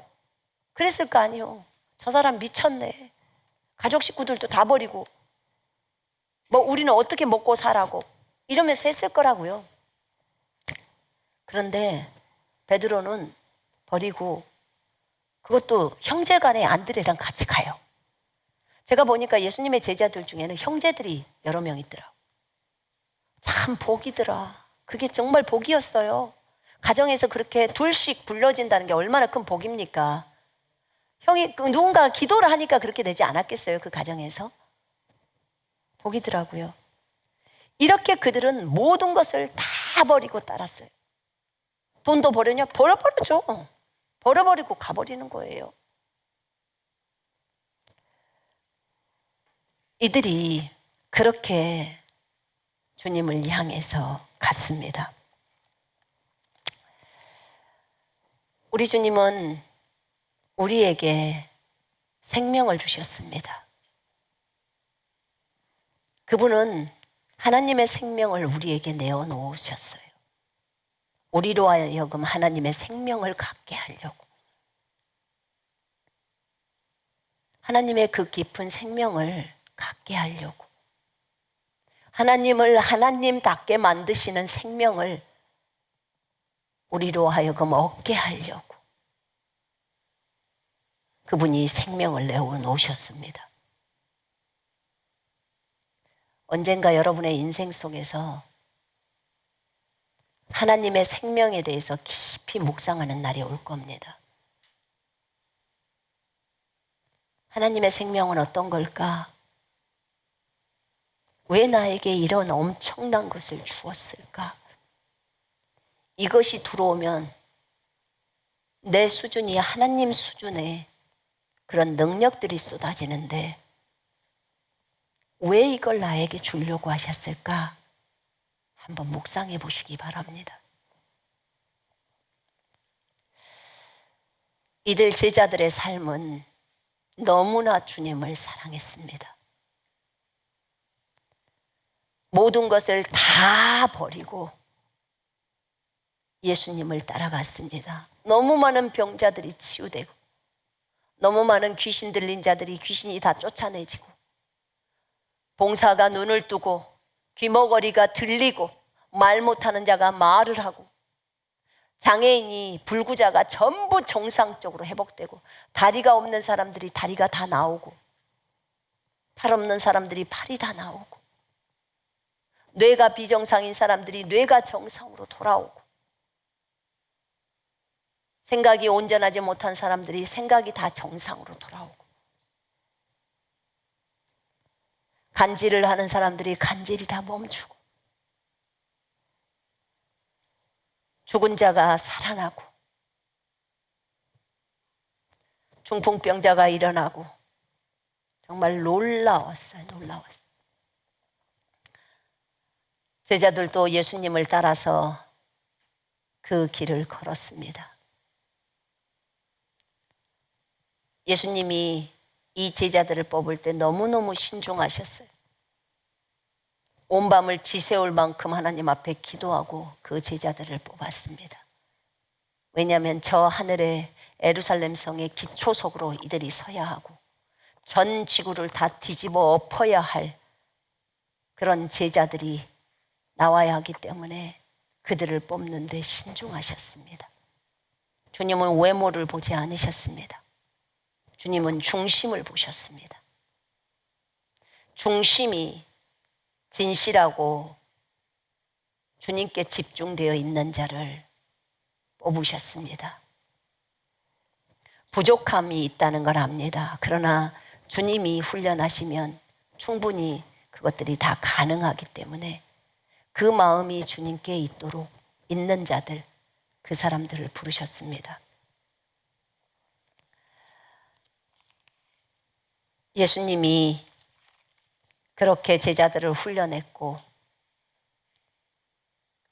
그랬을 거 아니에요. 저 사람 미쳤네. 가족 식구들도 다 버리고 뭐 우리는 어떻게 먹고 살라고 이러면서 했을 거라고요. 그런데 베드로는 버리고, 그것도 형제간에 안드레랑 같이 가요. 제가 보니까 예수님의 제자들 중에는 형제들이 여러 명 있더라고요. 참 복이더라. 그게 정말 복이었어요. 가정에서 그렇게 둘씩 불러진다는 게 얼마나 큰 복입니까? 누군가 기도를 하니까 그렇게 되지 않았겠어요, 그 가정에서? 복이더라고요. 이렇게 그들은 모든 것을 다 버리고 따랐어요. 돈도 버렸냐? 버려버리죠. 버려버리고 가버리는 거예요. 이들이 그렇게 주님을 향해서 갔습니다. 우리 주님은 우리에게 생명을 주셨습니다. 그분은 하나님의 생명을 우리에게 내어놓으셨어요. 우리로 하여금 하나님의 생명을 갖게 하려고. 하나님의 그 깊은 생명을 갖게 하려고. 하나님을 하나님답게 만드시는 생명을 우리로 하여금 얻게 하려고 그분이 생명을 내어놓으셨습니다. 언젠가 여러분의 인생 속에서 하나님의 생명에 대해서 깊이 묵상하는 날이 올 겁니다. 하나님의 생명은 어떤 걸까? 왜 나에게 이런 엄청난 것을 주었을까? 이것이 들어오면 내 수준이 하나님 수준의 그런 능력들이 쏟아지는데 왜 이걸 나에게 주려고 하셨을까? 한번 묵상해 보시기 바랍니다. 이들 제자들의 삶은 너무나 주님을 사랑했습니다. 모든 것을 다 버리고 예수님을 따라갔습니다. 너무 많은 병자들이 치유되고 너무 많은 귀신 들린 자들이 귀신이 다 쫓아내지고 봉사가 눈을 뜨고 귀머거리가 들리고 말 못하는 자가 말을 하고 장애인이 불구자가 전부 정상적으로 회복되고 다리가 없는 사람들이 다리가 다 나오고 팔 없는 사람들이 팔이 다 나오고 뇌가 비정상인 사람들이 뇌가 정상으로 돌아오고 생각이 온전하지 못한 사람들이 생각이 다 정상으로 돌아오고 간질을 하는 사람들이 간질이 다 멈추고 죽은 자가 살아나고 중풍병자가 일어나고 정말 놀라웠어요. 놀라웠어요. 제자들도 예수님을 따라서 그 길을 걸었습니다. 예수님이 이 제자들을 뽑을 때 너무너무 신중하셨어요. 온 밤을 지새울 만큼 하나님 앞에 기도하고 그 제자들을 뽑았습니다. 왜냐하면 저 하늘의 예루살렘 성의 기초석으로 이들이 서야 하고 전 지구를 다 뒤집어 엎어야 할 그런 제자들이 나와야 하기 때문에 그들을 뽑는 데 신중하셨습니다. 주님은 외모를 보지 않으셨습니다. 주님은 중심을 보셨습니다. 중심이 진실하고 주님께 집중되어 있는 자를 뽑으셨습니다. 부족함이 있다는 걸 압니다. 그러나 주님이 훈련하시면 충분히 그것들이 다 가능하기 때문에 그 마음이 주님께 있도록 있는 자들, 그 사람들을 부르셨습니다. 예수님이 그렇게 제자들을 훈련했고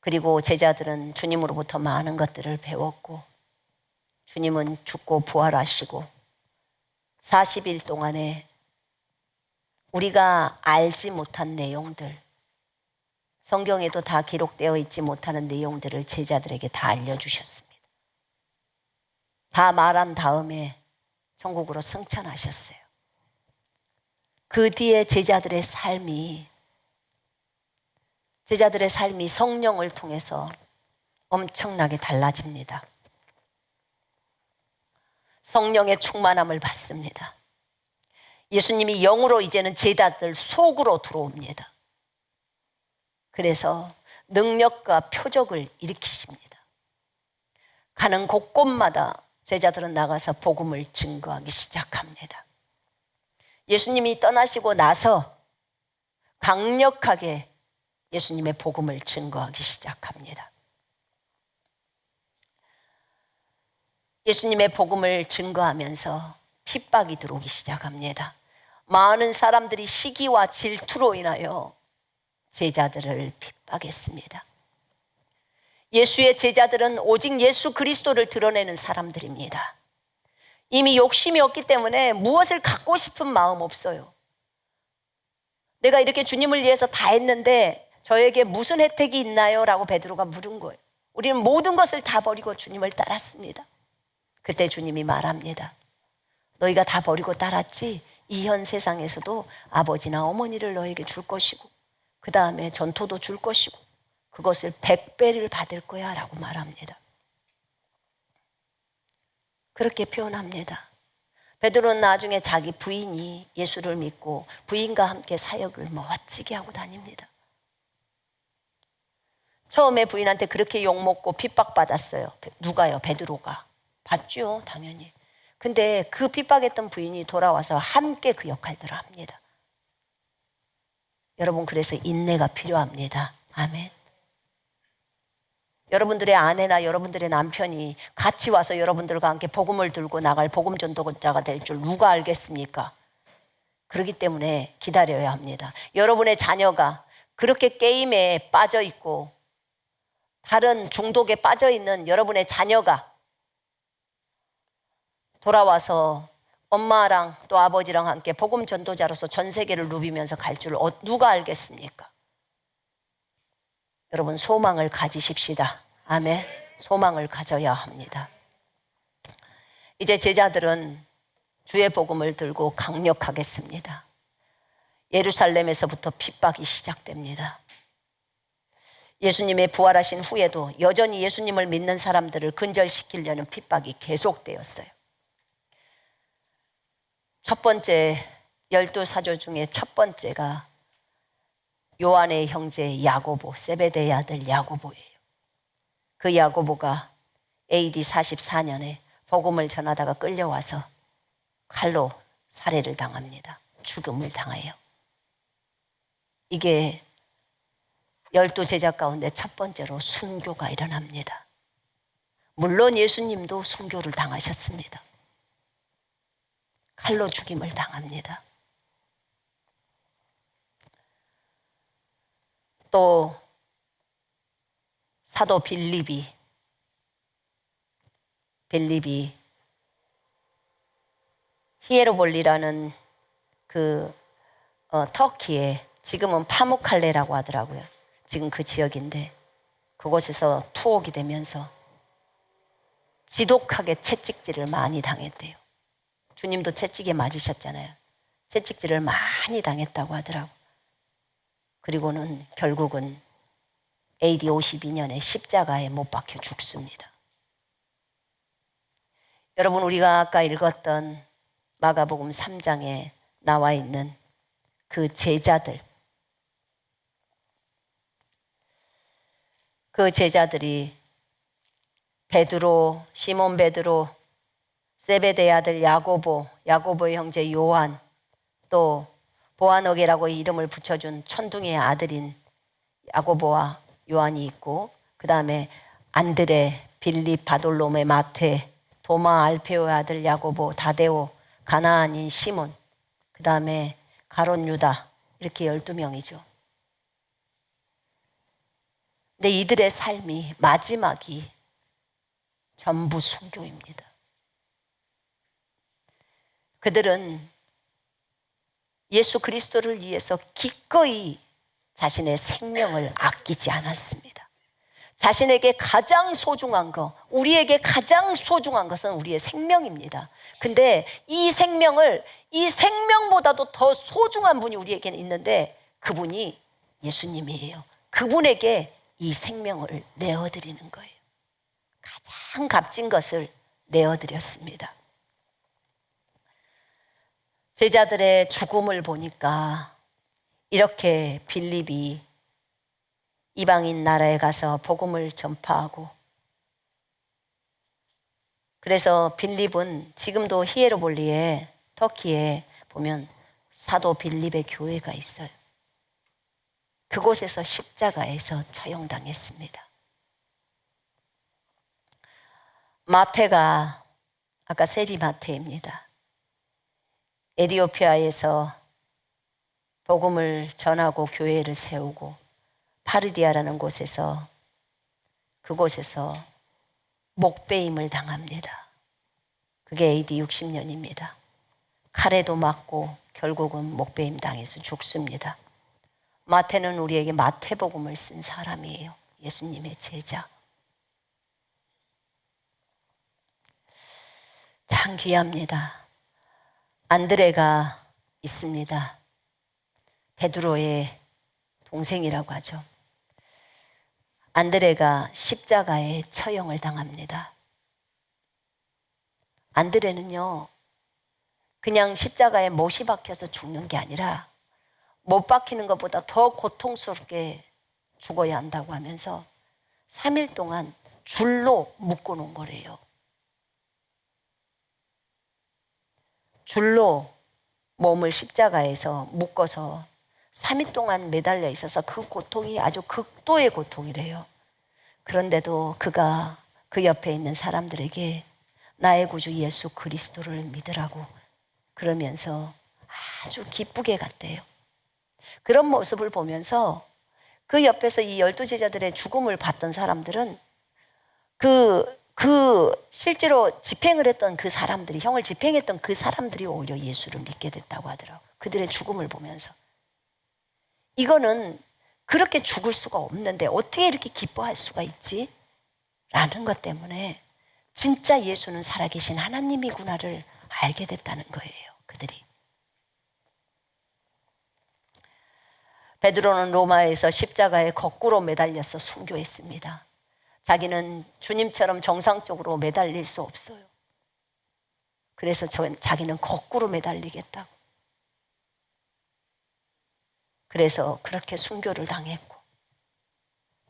그리고 제자들은 주님으로부터 많은 것들을 배웠고 주님은 죽고 부활하시고 40일 동안에 우리가 알지 못한 내용들, 성경에도 다 기록되어 있지 못하는 내용들을 제자들에게 다 알려주셨습니다. 다 말한 다음에 천국으로 승천하셨어요. 그 뒤에 제자들의 삶이 성령을 통해서 엄청나게 달라집니다. 성령의 충만함을 받습니다. 예수님이 영으로 이제는 제자들 속으로 들어옵니다. 그래서 능력과 표적을 일으키십니다. 가는 곳곳마다 제자들은 나가서 복음을 증거하기 시작합니다. 예수님이 떠나시고 나서 강력하게 예수님의 복음을 증거하기 시작합니다. 예수님의 복음을 증거하면서 핍박이 들어오기 시작합니다. 많은 사람들이 시기와 질투로 인하여 제자들을 핍박했습니다. 예수의 제자들은 오직 예수 그리스도를 드러내는 사람들입니다. 이미 욕심이 없기 때문에 무엇을 갖고 싶은 마음 없어요. 내가 이렇게 주님을 위해서 다 했는데 저에게 무슨 혜택이 있나요? 라고 베드로가 물은 거예요. 우리는 모든 것을 다 버리고 주님을 따랐습니다. 그때 주님이 말합니다. 너희가 다 버리고 따랐지? 이 현 세상에서도 아버지나 어머니를 너에게 줄 것이고 그 다음에 전토도 줄 것이고 그것을 100배를 받을 거야 라고 말합니다. 그렇게 표현합니다. 베드로는 나중에 자기 부인이 예수를 믿고 부인과 함께 사역을 멋지게 하고 다닙니다. 처음에 부인한테 그렇게 욕먹고 핍박받았어요. 누가요? 베드로가. 받죠, 당연히. 근데 그 핍박했던 부인이 돌아와서 함께 그 역할들을 합니다. 여러분, 그래서 인내가 필요합니다. 아멘. 여러분들의 아내나 여러분들의 남편이 같이 와서 여러분들과 함께 복음을 들고 나갈 복음 전도자가 될 줄 누가 알겠습니까? 그렇기 때문에 기다려야 합니다. 여러분의 자녀가 그렇게 게임에 빠져 있고 다른 중독에 빠져 있는 여러분의 자녀가 돌아와서 엄마랑 또 아버지랑 함께 복음 전도자로서 전 세계를 누비면서 갈 줄 누가 알겠습니까? 여러분, 소망을 가지십시다. 아멘. 소망을 가져야 합니다. 이제 제자들은 주의 복음을 들고 강력하겠습니다. 예루살렘에서부터 핍박이 시작됩니다. 예수님의 부활하신 후에도 여전히 예수님을 믿는 사람들을 근절시키려는 핍박이 계속되었어요. 첫 번째 12사도 중에 첫 번째가 요한의 형제 야고보, 세베대의 아들 야고보예요. 그 야고보가 AD 44년에 복음을 전하다가 끌려와서 칼로 살해를 당합니다. 죽음을 당해요. 이게 12제자 가운데 첫 번째로 순교가 일어납니다. 물론 예수님도 순교를 당하셨습니다. 칼로 죽임을 당합니다. 또 사도 빌립이 히에로볼리라는 터키에 지금은 파무칼레라고 하더라고요. 지금 그 지역인데 그곳에서 투옥이 되면서 지독하게 채찍질을 많이 당했대요. 주님도 채찍에 맞으셨잖아요. 채찍질을 많이 당했다고 하더라고. 그리고는 결국은 AD 52년에 십자가에 못 박혀 죽습니다. 여러분, 우리가 아까 읽었던 마가복음 3장에 나와 있는 그 제자들, 그 제자들이 베드로, 시몬 베드로, 세베대의 아들 야고보, 야고보의 형제 요한, 또 보아너게라고 이름을 붙여준 천둥의 아들인 야고보와 요한이 있고, 그 다음에 안드레, 빌립, 바돌로메, 마테, 도마, 알페오의 아들 야고보, 다데오, 가나안인 시몬, 그 다음에 가롯 유다, 이렇게 12명이죠. 근데 이들의 삶이 마지막이 전부 순교입니다. 그들은 예수 그리스도를 위해서 기꺼이 자신의 생명을 아끼지 않았습니다. 자신에게 가장 소중한 것, 우리에게 가장 소중한 것은 우리의 생명입니다. 근데 이 생명보다도 더 소중한 분이 우리에게는 있는데 그분이 예수님이에요. 그분에게 이 생명을 내어드리는 거예요. 가장 값진 것을 내어드렸습니다. 제자들의 죽음을 보니까 이렇게 빌립이 이방인 나라에 가서 복음을 전파하고, 그래서 빌립은 지금도 히에로볼리에, 터키에 보면 사도 빌립의 교회가 있어요. 그곳에서 십자가에서 처형당했습니다. 마태가 아까 세리 마태입니다. 에티오피아에서 복음을 전하고 교회를 세우고 파르디아라는 곳에서, 그곳에서 목베임을 당합니다. 그게 AD 60년입니다. 칼에도 맞고 결국은 목베임 당해서 죽습니다. 마태는 우리에게 마태복음을 쓴 사람이에요. 예수님의 제자. 참 귀합니다. 안드레가 있습니다. 베드로의 동생이라고 하죠. 안드레가 십자가에 처형을 당합니다. 안드레는요, 그냥 십자가에 못이 박혀서 죽는 게 아니라 못 박히는 것보다 더 고통스럽게 죽어야 한다고 하면서 3일 동안 줄로 묶어 놓은 거래요. 줄로 몸을 십자가에서 묶어서 3일 동안 매달려 있어서 그 고통이 아주 극도의 고통이래요. 그런데도 그가 그 옆에 있는 사람들에게 나의 구주 예수 그리스도를 믿으라고 그러면서 아주 기쁘게 갔대요. 그런 모습을 보면서 그 옆에서 이 12제자들의 죽음을 봤던 사람들은 실제로 집행을 했던 그 사람들이, 형을 집행했던 그 사람들이 오히려 예수를 믿게 됐다고 하더라고요. 그들의 죽음을 보면서. 이거는 그렇게 죽을 수가 없는데 어떻게 이렇게 기뻐할 수가 있지? 라는 것 때문에 진짜 예수는 살아계신 하나님이구나를 알게 됐다는 거예요. 그들이. 베드로는 로마에서 십자가에 거꾸로 매달려서 순교했습니다. 자기는 주님처럼 정상적으로 매달릴 수 없어요. 그래서 자기는 거꾸로 매달리겠다고. 그래서 그렇게 순교를 당했고,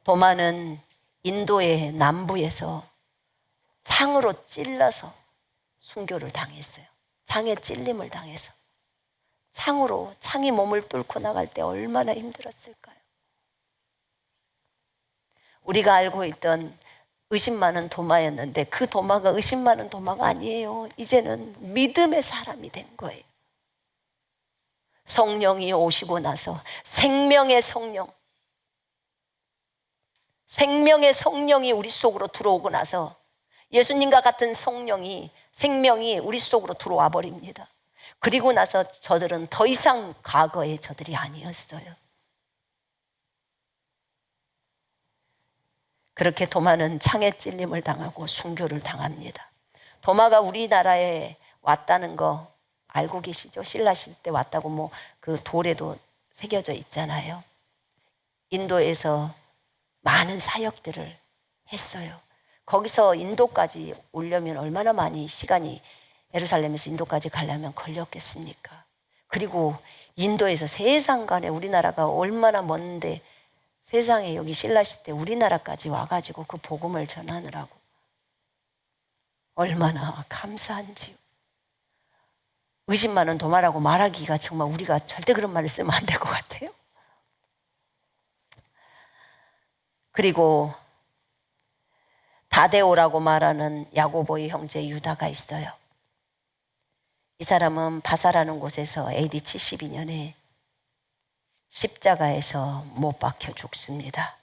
도마는 인도의 남부에서 창으로 찔러서 순교를 당했어요. 창에 찔림을 당해서. 창이 몸을 뚫고 나갈 때 얼마나 힘들었을까요? 우리가 알고 있던 의심 많은 도마였는데 그 도마가 의심 많은 도마가 아니에요. 이제는 믿음의 사람이 된 거예요. 성령이 오시고 나서 생명의 성령이 우리 속으로 들어오고 나서 예수님과 같은 생명이 우리 속으로 들어와 버립니다. 그리고 나서 저들은 더 이상 과거의 저들이 아니었어요. 그렇게 도마는 창에 찔림을 당하고 순교를 당합니다. 도마가 우리나라에 왔다는 거 알고 계시죠? 신라시대 때 왔다고 그 돌에도 새겨져 있잖아요. 인도에서 많은 사역들을 했어요. 거기서 인도까지 오려면 얼마나 많이 시간이 예루살렘에서 인도까지 가려면 걸렸겠습니까? 그리고 인도에서 세상간에 우리나라가 얼마나 먼데 세상에 여기 신라시대 우리나라까지 와가지고 그 복음을 전하느라고 얼마나 감사한지요. 의심 많은 도마라고 말하기가 정말 우리가 절대 그런 말을 쓰면 안 될 것 같아요. 그리고 다데오라고 말하는 야고보의 형제 유다가 있어요. 이 사람은 바사라는 곳에서 AD 72년에 십자가에서 못 박혀 죽습니다.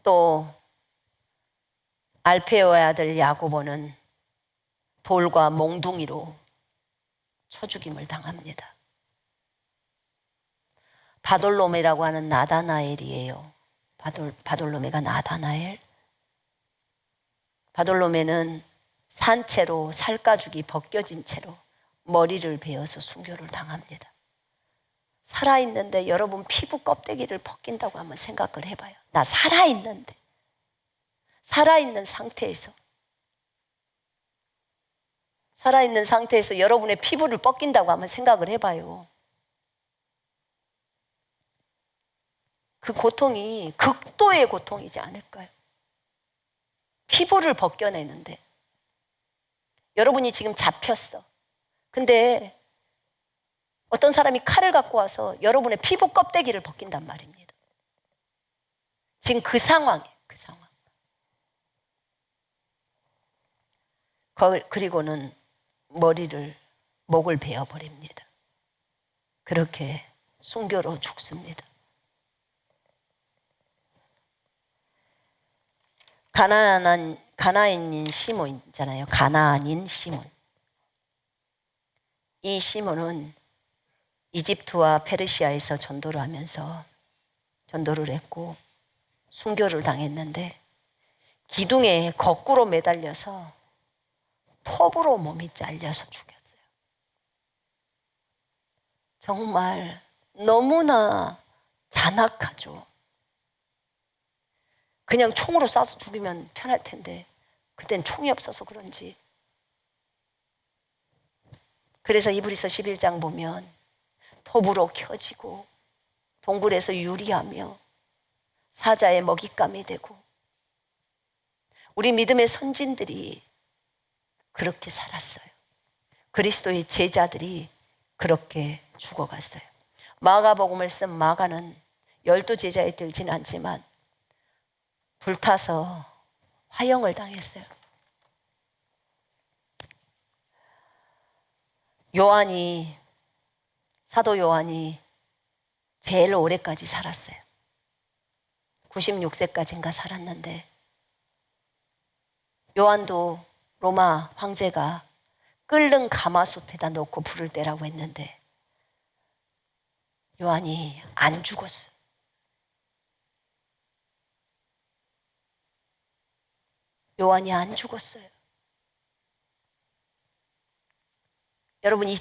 또 알페오의 아들 야고보는 돌과 몽둥이로 쳐 죽임을 당합니다. 바돌로메라고 하는 나다나엘이에요. 바돌로메가 나다나엘. 바돌로메는 산채로 살가죽이 벗겨진 채로 머리를 베어서 순교를 당합니다. 살아있는데 여러분 피부 껍데기를 벗긴다고 한번 생각을 해봐요. 나 살아있는 상태에서 여러분의 피부를 벗긴다고 한번 생각을 해봐요. 그 고통이 극도의 고통이지 않을까요? 피부를 벗겨내는데 여러분이 지금 잡혔어. 근데 어떤 사람이 칼을 갖고 와서 여러분의 피부 껍데기를 벗긴단 말입니다. 지금 그 상황이에요. 그 상황. 그리고는 목을 베어버립니다. 그렇게 순교로 죽습니다. 가나안인 시몬 있잖아요. 가나안인 시몬. 이 시몬은 이집트와 페르시아에서 전도를 하면서 전도를 했고 순교를 당했는데 기둥에 거꾸로 매달려서 톱으로 몸이 잘려서 죽였어요. 정말 너무나 잔악하죠. 그냥 총으로 쏴서 죽이면 편할 텐데 그땐 총이 없어서 그런지. 그래서 이브리서 11장 보면 톱으로 켜지고 동굴에서 유리하며 사자의 먹잇감이 되고, 우리 믿음의 선진들이 그렇게 살았어요. 그리스도의 제자들이 그렇게 죽어갔어요. 마가복음을 쓴 마가는 12제자에 들진 않지만 불타서 화형을 당했어요. 사도 요한이 제일 오래까지 살았어요. 96세까지인가 살았는데, 요한도 로마 황제가 끓는 가마솥에다 넣고 불을 떼라고 했는데 요한이 안 죽었어요. 요한이 안 죽었어요. 여러분, 이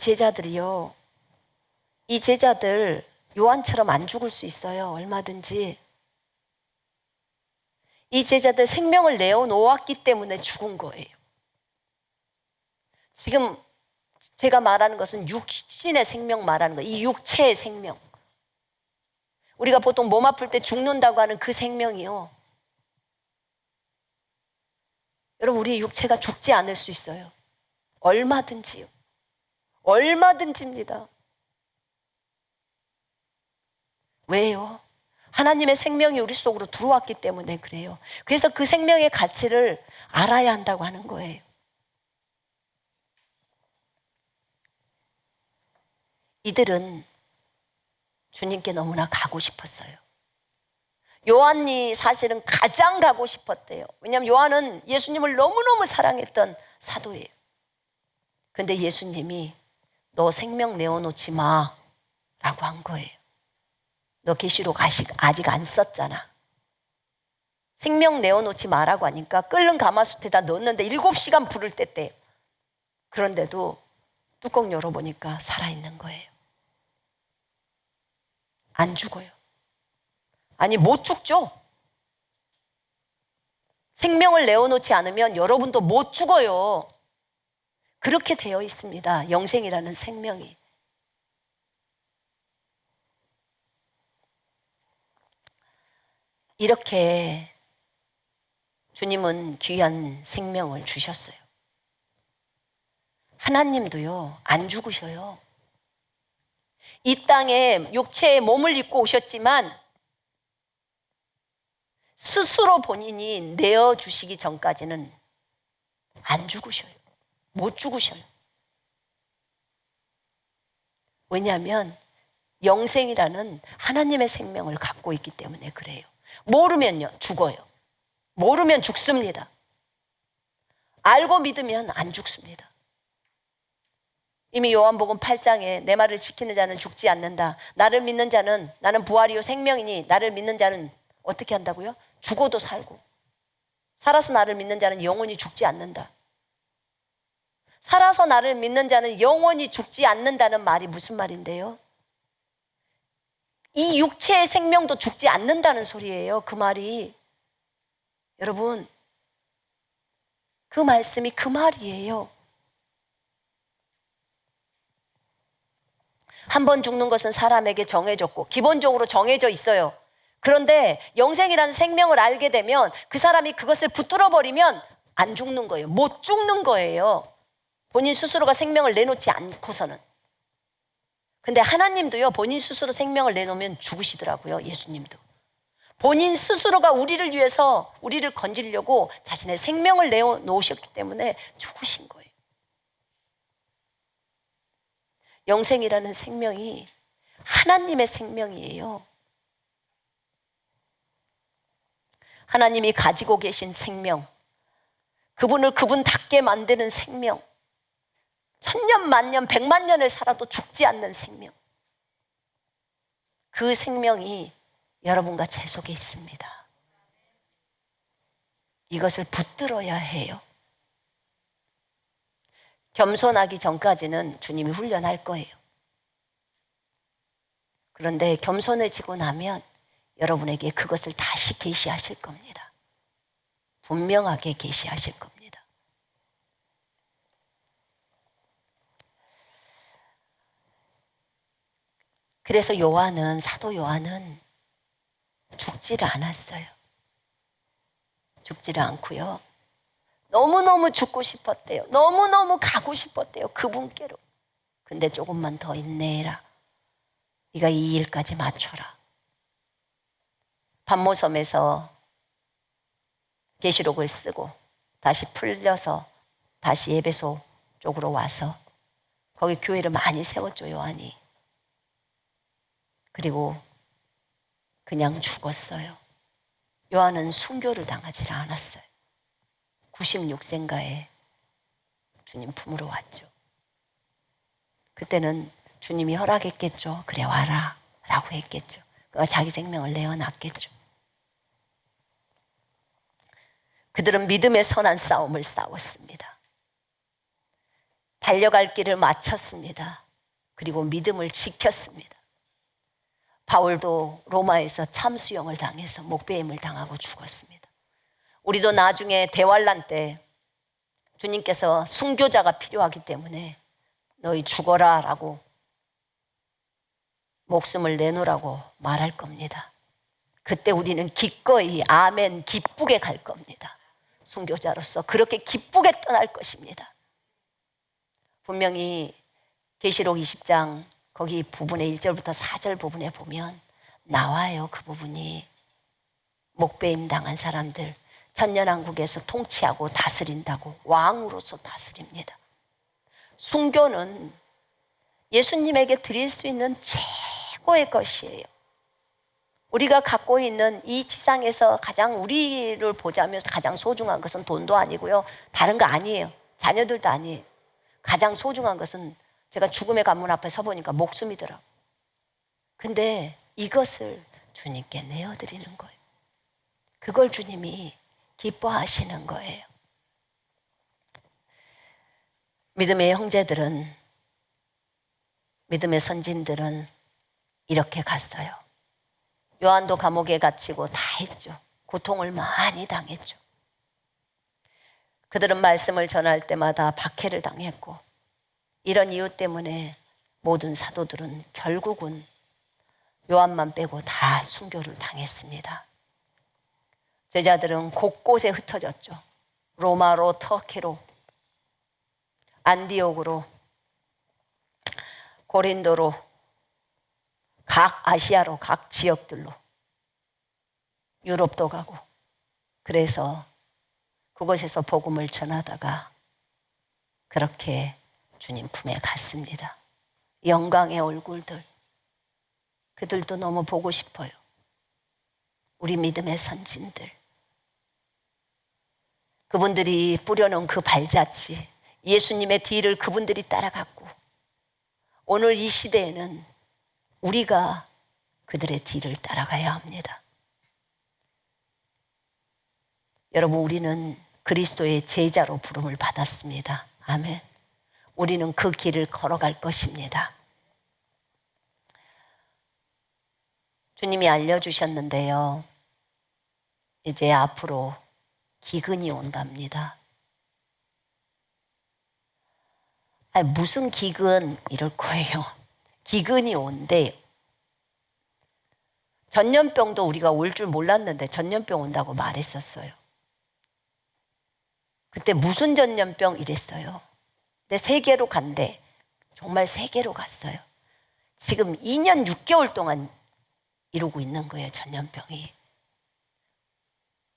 제자들 요한처럼 안 죽을 수 있어요. 얼마든지. 이 제자들 생명을 내어놓았기 때문에 죽은 거예요. 지금 제가 말하는 것은 육신의 생명 말하는 거예요. 이 육체의 생명. 우리가 보통 몸 아플 때 죽는다고 하는 그 생명이요. 여러분, 우리 육체가 죽지 않을 수 있어요. 얼마든지요. 얼마든지입니다. 왜요? 하나님의 생명이 우리 속으로 들어왔기 때문에 그래요. 그래서 그 생명의 가치를 알아야 한다고 하는 거예요. 이들은 주님께 너무나 가고 싶었어요. 요한이 사실은 가장 가고 싶었대요. 왜냐하면 요한은 예수님을 너무너무 사랑했던 사도예요. 그런데 예수님이 너 생명 내어놓지 마 라고 한 거예요. 너 계시록 아직 안 썼잖아. 생명 내어놓지 마라고 하니까 끓는 가마솥에다 넣었는데 7시간 불을 뗐대요. 그런데도 뚜껑 열어보니까 살아있는 거예요. 안 죽어요. 아니, 못 죽죠. 생명을 내어놓지 않으면 여러분도 못 죽어요. 그렇게 되어 있습니다. 영생이라는 생명이. 이렇게 주님은 귀한 생명을 주셨어요. 하나님도요, 안 죽으셔요. 이 땅에 육체의 몸을 입고 오셨지만 스스로 본인이 내어주시기 전까지는 안 죽으셔요. 못 죽으셔요. 왜냐하면 영생이라는 하나님의 생명을 갖고 있기 때문에 그래요. 모르면요, 죽어요. 모르면 죽습니다. 알고 믿으면 안 죽습니다. 이미 요한복음 8장에 내 말을 지키는 자는 죽지 않는다. 나를 믿는 자는, 나는 부활이요 생명이니 나를 믿는 자는 어떻게 한다고요? 죽어도 살고. 살아서 나를 믿는 자는 영원히 죽지 않는다. 살아서 나를 믿는 자는 영원히 죽지 않는다는 말이 무슨 말인데요? 이 육체의 생명도 죽지 않는다는 소리예요. 그 말이. 여러분, 그 말씀이 그 말이에요. 한 번 죽는 것은 사람에게 정해졌고 기본적으로 정해져 있어요. 그런데 영생이라는 생명을 알게 되면 그 사람이 그것을 붙들어 버리면 안 죽는 거예요. 못 죽는 거예요. 본인 스스로가 생명을 내놓지 않고서는. 근데 하나님도요, 본인 스스로 생명을 내놓으면 죽으시더라고요. 예수님도. 본인 스스로가 우리를 위해서 우리를 건지려고 자신의 생명을 내놓으셨기 때문에 죽으신 거예요. 영생이라는 생명이 하나님의 생명이에요. 하나님이 가지고 계신 생명, 그분을 그분답게 만드는 생명, 천년, 만년, 백만 년을 살아도 죽지 않는 생명, 그 생명이 여러분과 제 속에 있습니다. 이것을 붙들어야 해요. 겸손하기 전까지는 주님이 훈련할 거예요. 그런데 겸손해지고 나면 여러분에게 그것을 다시 계시하실 겁니다. 분명하게 계시하실 겁니다. 그래서 사도 요한은 죽지를 않았어요. 죽지를 않고요. 너무너무 죽고 싶었대요. 너무너무 가고 싶었대요. 그분께로. 근데 조금만 더 인내해라. 네가 이 일까지 맞춰라. 반모섬에서 계시록을 쓰고 다시 풀려서 다시 에베소 쪽으로 와서 거기 교회를 많이 세웠죠, 요한이. 그리고 그냥 죽었어요. 요한은 순교를 당하지 않았어요. 96세인가에 주님 품으로 왔죠. 그때는 주님이 허락했겠죠. 그래 와라 라고 했겠죠. 그가 자기 생명을 내어놨겠죠. 그들은 믿음의 선한 싸움을 싸웠습니다. 달려갈 길을 마쳤습니다. 그리고 믿음을 지켰습니다. 바울도 로마에서 참수형을 당해서 목배임을 당하고 죽었습니다. 우리도 나중에 대환란 때 주님께서 순교자가 필요하기 때문에 너희 죽어라 라고 목숨을 내놓으라고 말할 겁니다. 그때 우리는 기꺼이 아멘 기쁘게 갈 겁니다. 순교자로서 그렇게 기쁘게 떠날 것입니다. 분명히 계시록 20장 거기 부분에 1절부터 4절 부분에 보면 나와요. 그 부분이 목배임 당한 사람들 천년왕국에서 통치하고 다스린다고 왕으로서 다스립니다. 순교는 예수님에게 드릴 수 있는 최고의 것이에요. 우리가 갖고 있는 이 지상에서 가장 우리를 보자면 가장 소중한 것은 돈도 아니고요. 다른 거 아니에요. 자녀들도 아니에요. 가장 소중한 것은 제가 죽음의 관문 앞에 서보니까 목숨이더라고요. 근데 이것을 주님께 내어드리는 거예요. 그걸 주님이 기뻐하시는 거예요. 믿음의 형제들은, 믿음의 선진들은 이렇게 갔어요. 요한도 감옥에 갇히고 다 했죠. 고통을 많이 당했죠. 그들은 말씀을 전할 때마다 박해를 당했고 이런 이유 때문에 모든 사도들은 결국은 요한만 빼고 다 순교를 당했습니다. 제자들은 곳곳에 흩어졌죠. 로마로, 터키로, 안디옥으로, 고린도로, 각 아시아로, 각 지역들로, 유럽도 가고, 그래서 그곳에서 복음을 전하다가 그렇게 주님 품에 갔습니다. 영광의 얼굴들, 그들도 너무 보고 싶어요. 우리 믿음의 선진들, 그분들이 뿌려놓은 그 발자취, 예수님의 뒤를 그분들이 따라갔고 오늘 이 시대에는 우리가 그들의 뒤를 따라가야 합니다. 여러분, 우리는 그리스도의 제자로 부름을 받았습니다. 아멘. 우리는 그 길을 걸어갈 것입니다. 주님이 알려주셨는데요. 이제 앞으로 기근이 온답니다. 아니, 무슨 기근 이럴 거예요. 기근이 온대요. 전염병도 우리가 올 줄 몰랐는데 전염병 온다고 말했었어요. 그때 무슨 전염병 이랬어요. 근데 세계로 간대. 정말 세계로 갔어요. 지금 2년 6개월 동안 이루고 있는 거예요, 전염병이.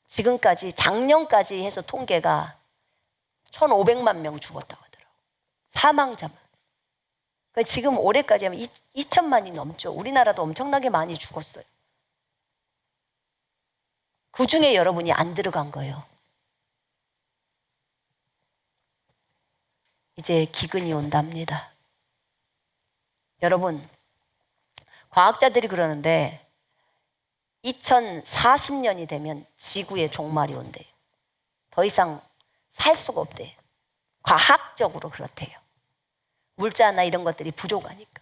지금까지 작년까지 해서 통계가 1,500만 명 죽었다고 하더라고요. 사망자만. 그러니까 지금 올해까지 하면 2천만이 넘죠. 우리나라도 엄청나게 많이 죽었어요. 그 중에 여러분이 안 들어간 거예요. 이제 기근이 온답니다. 여러분, 과학자들이 그러는데 2040년이 되면 지구의 종말이 온대요. 더 이상 살 수가 없대요. 과학적으로 그렇대요. 물자나 이런 것들이 부족하니까.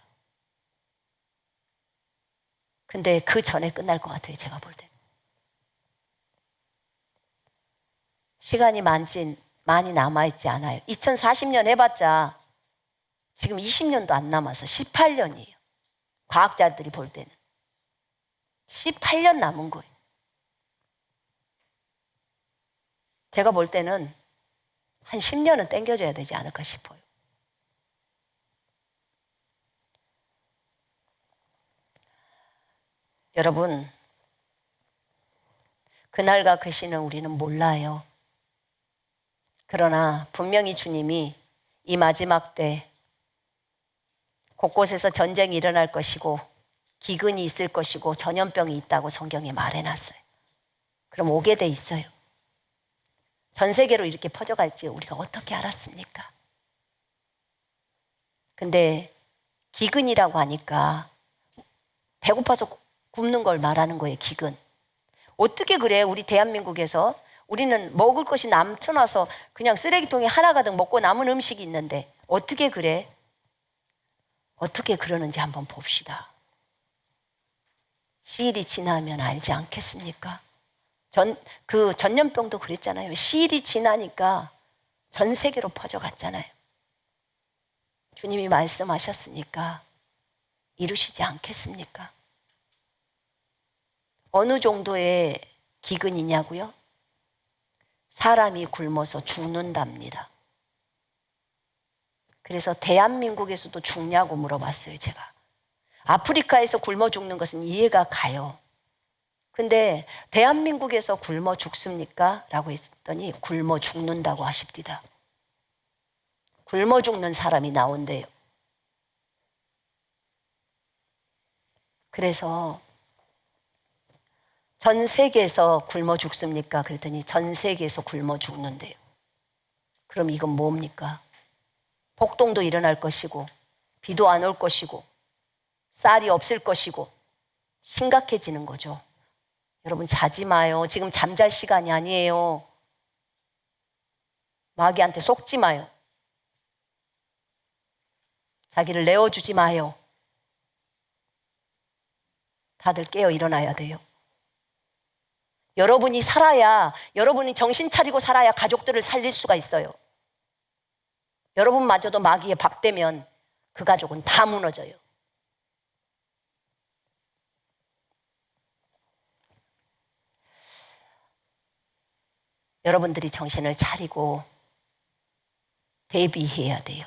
근데 그 전에 끝날 것 같아요, 제가 볼 때는. 시간이 많이 남아있지 않아요. 2040년 해봤자 지금 20년도 안 남아서 18년이에요. 과학자들이 볼 때는. 18년 남은 거예요. 제가 볼 때는 한 10년은 땡겨줘야 되지 않을까 싶어요. 여러분, 그날과 그 시는 우리는 몰라요. 그러나 분명히 주님이 이 마지막 때 곳곳에서 전쟁이 일어날 것이고 기근이 있을 것이고 전염병이 있다고 성경에 말해놨어요. 그럼 오게 돼 있어요. 전 세계로 이렇게 퍼져갈지 우리가 어떻게 알았습니까? 근데 기근이라고 하니까 배고파서 굶는 걸 말하는 거예요, 기근. 어떻게 그래? 우리 대한민국에서 우리는 먹을 것이 넘쳐나서 그냥 쓰레기통에 하나 가득 먹고 남은 음식이 있는데 어떻게 그래? 어떻게 그러는지 한번 봅시다. 시일이 지나면 알지 않겠습니까? 그 전염병도 그랬잖아요. 시일이 지나니까 전 세계로 퍼져갔잖아요. 주님이 말씀하셨으니까 이루시지 않겠습니까? 어느 정도의 기근이냐고요? 사람이 굶어서 죽는답니다. 그래서 대한민국에서도 죽냐고 물어봤어요, 제가. 아프리카에서 굶어 죽는 것은 이해가 가요. 근데 대한민국에서 굶어 죽습니까? 라고 했더니 굶어 죽는다고 하십니다. 굶어 죽는 사람이 나온대요. 그래서 전 세계에서 굶어 죽습니까? 그랬더니 전 세계에서 굶어 죽는데요. 그럼 이건 뭡니까? 폭동도 일어날 것이고 비도 안 올 것이고 쌀이 없을 것이고 심각해지는 거죠. 여러분 자지 마요. 지금 잠잘 시간이 아니에요. 마귀한테 속지 마요. 자기를 내어주지 마요. 다들 깨어 일어나야 돼요. 여러분이 살아야, 여러분이 정신 차리고 살아야 가족들을 살릴 수가 있어요. 여러분마저도 마귀에 밥되면 그 가족은 다 무너져요. 여러분들이 정신을 차리고 대비해야 돼요.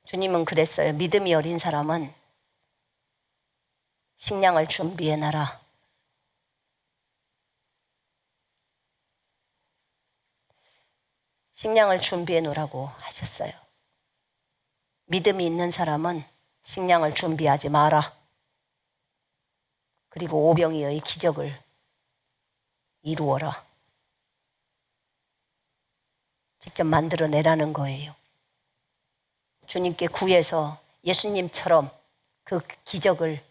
주님은 그랬어요. 믿음이 어린 사람은 식량을 준비해놔라. 식량을 준비해 놓으라고 하셨어요. 믿음이 있는 사람은 식량을 준비하지 마라. 그리고 오병이어의 기적을 이루어라. 직접 만들어내라는 거예요. 주님께 구해서 예수님처럼 그 기적을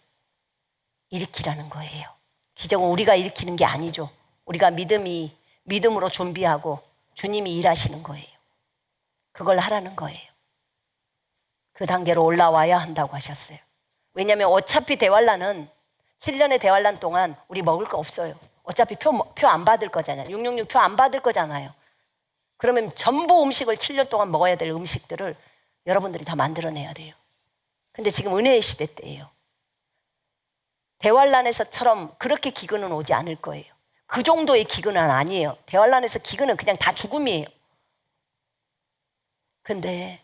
일으키라는 거예요. 기적은 우리가 일으키는 게 아니죠. 우리가 믿음으로 준비하고 주님이 일하시는 거예요. 그걸 하라는 거예요. 그 단계로 올라와야 한다고 하셨어요. 왜냐하면 어차피 대환란은 7년의 대환란 동안 우리 먹을 거 없어요. 어차피 표 안 받을 거잖아요. 666 표 안 받을 거잖아요. 그러면 전부 음식을 7년 동안 먹어야 될 음식들을 여러분들이 다 만들어내야 돼요. 근데 지금 은혜의 시대 때예요. 대환란에서처럼 그렇게 기근은 오지 않을 거예요. 그 정도의 기근은 아니에요. 대환란에서 기근은 그냥 다 죽음이에요. 근데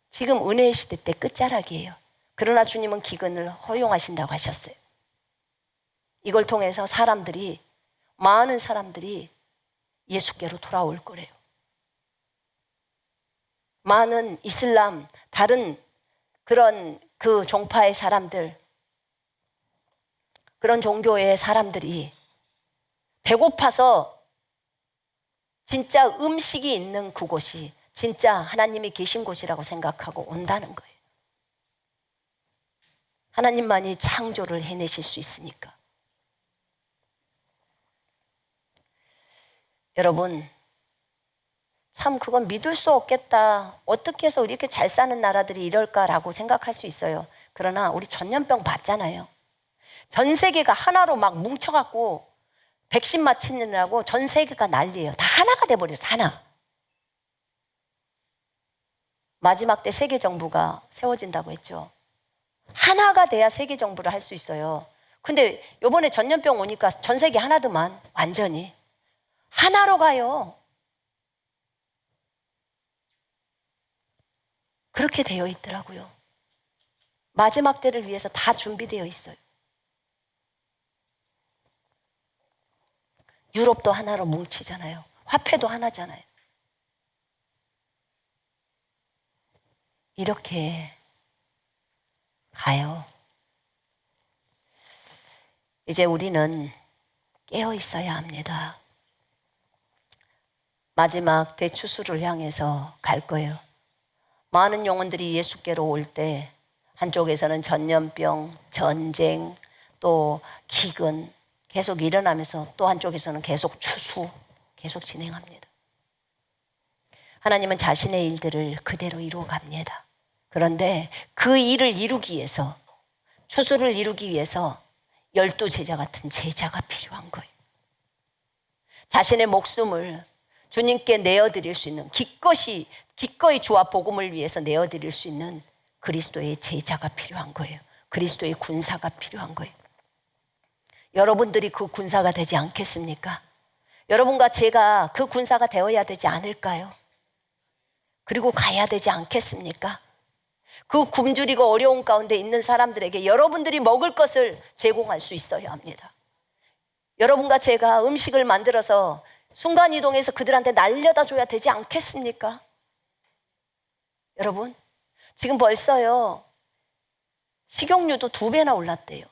지금 은혜의 시대 때 끝자락이에요. 그러나 주님은 기근을 허용하신다고 하셨어요. 이걸 통해서 많은 사람들이 예수께로 돌아올 거래요. 많은 이슬람, 다른 그런 그 종파의 사람들, 그런 종교의 사람들이 배고파서 진짜 음식이 있는 그곳이 진짜 하나님이 계신 곳이라고 생각하고 온다는 거예요. 하나님만이 창조를 해내실 수 있으니까. 여러분, 참 그건 믿을 수 없겠다. 어떻게 해서 이렇게 잘 사는 나라들이 이럴까라고 생각할 수 있어요. 그러나 우리 전염병 봤잖아요. 전 세계가 하나로 막 뭉쳐갖고 백신 맞히느라고 전 세계가 난리예요. 다 하나가 돼버렸어요. 하나. 마지막 때 세계 정부가 세워진다고 했죠. 하나가 돼야 세계 정부를 할 수 있어요. 근데 이번에 전염병 오니까 전 세계 하나더만 완전히 하나로 가요. 그렇게 되어 있더라고요. 마지막 때를 위해서 다 준비되어 있어요. 유럽도 하나로 뭉치잖아요. 화폐도 하나잖아요. 이렇게 가요. 이제 우리는 깨어 있어야 합니다. 마지막 대추수를 향해서 갈 거예요. 많은 영혼들이 예수께로 올 때 한쪽에서는 전염병, 전쟁, 또 기근 계속 일어나면서 또 한쪽에서는 계속 추수 계속 진행합니다. 하나님은 자신의 일들을 그대로 이루어갑니다. 그런데 그 일을 이루기 위해서, 추수를 이루기 위해서 12제자 같은 제자가 필요한 거예요. 자신의 목숨을 주님께 내어드릴 수 있는, 기꺼이 주와 복음을 위해서 내어드릴 수 있는 그리스도의 제자가 필요한 거예요. 그리스도의 군사가 필요한 거예요. 여러분들이 그 군사가 되지 않겠습니까? 여러분과 제가 그 군사가 되어야 되지 않을까요? 그리고 가야 되지 않겠습니까? 그 굶주리고 어려운 가운데 있는 사람들에게 여러분들이 먹을 것을 제공할 수 있어야 합니다. 여러분과 제가 음식을 만들어서 순간이동해서 그들한테 날려다 줘야 되지 않겠습니까? 여러분, 지금 벌써요, 식용유도 2배나 올랐대요.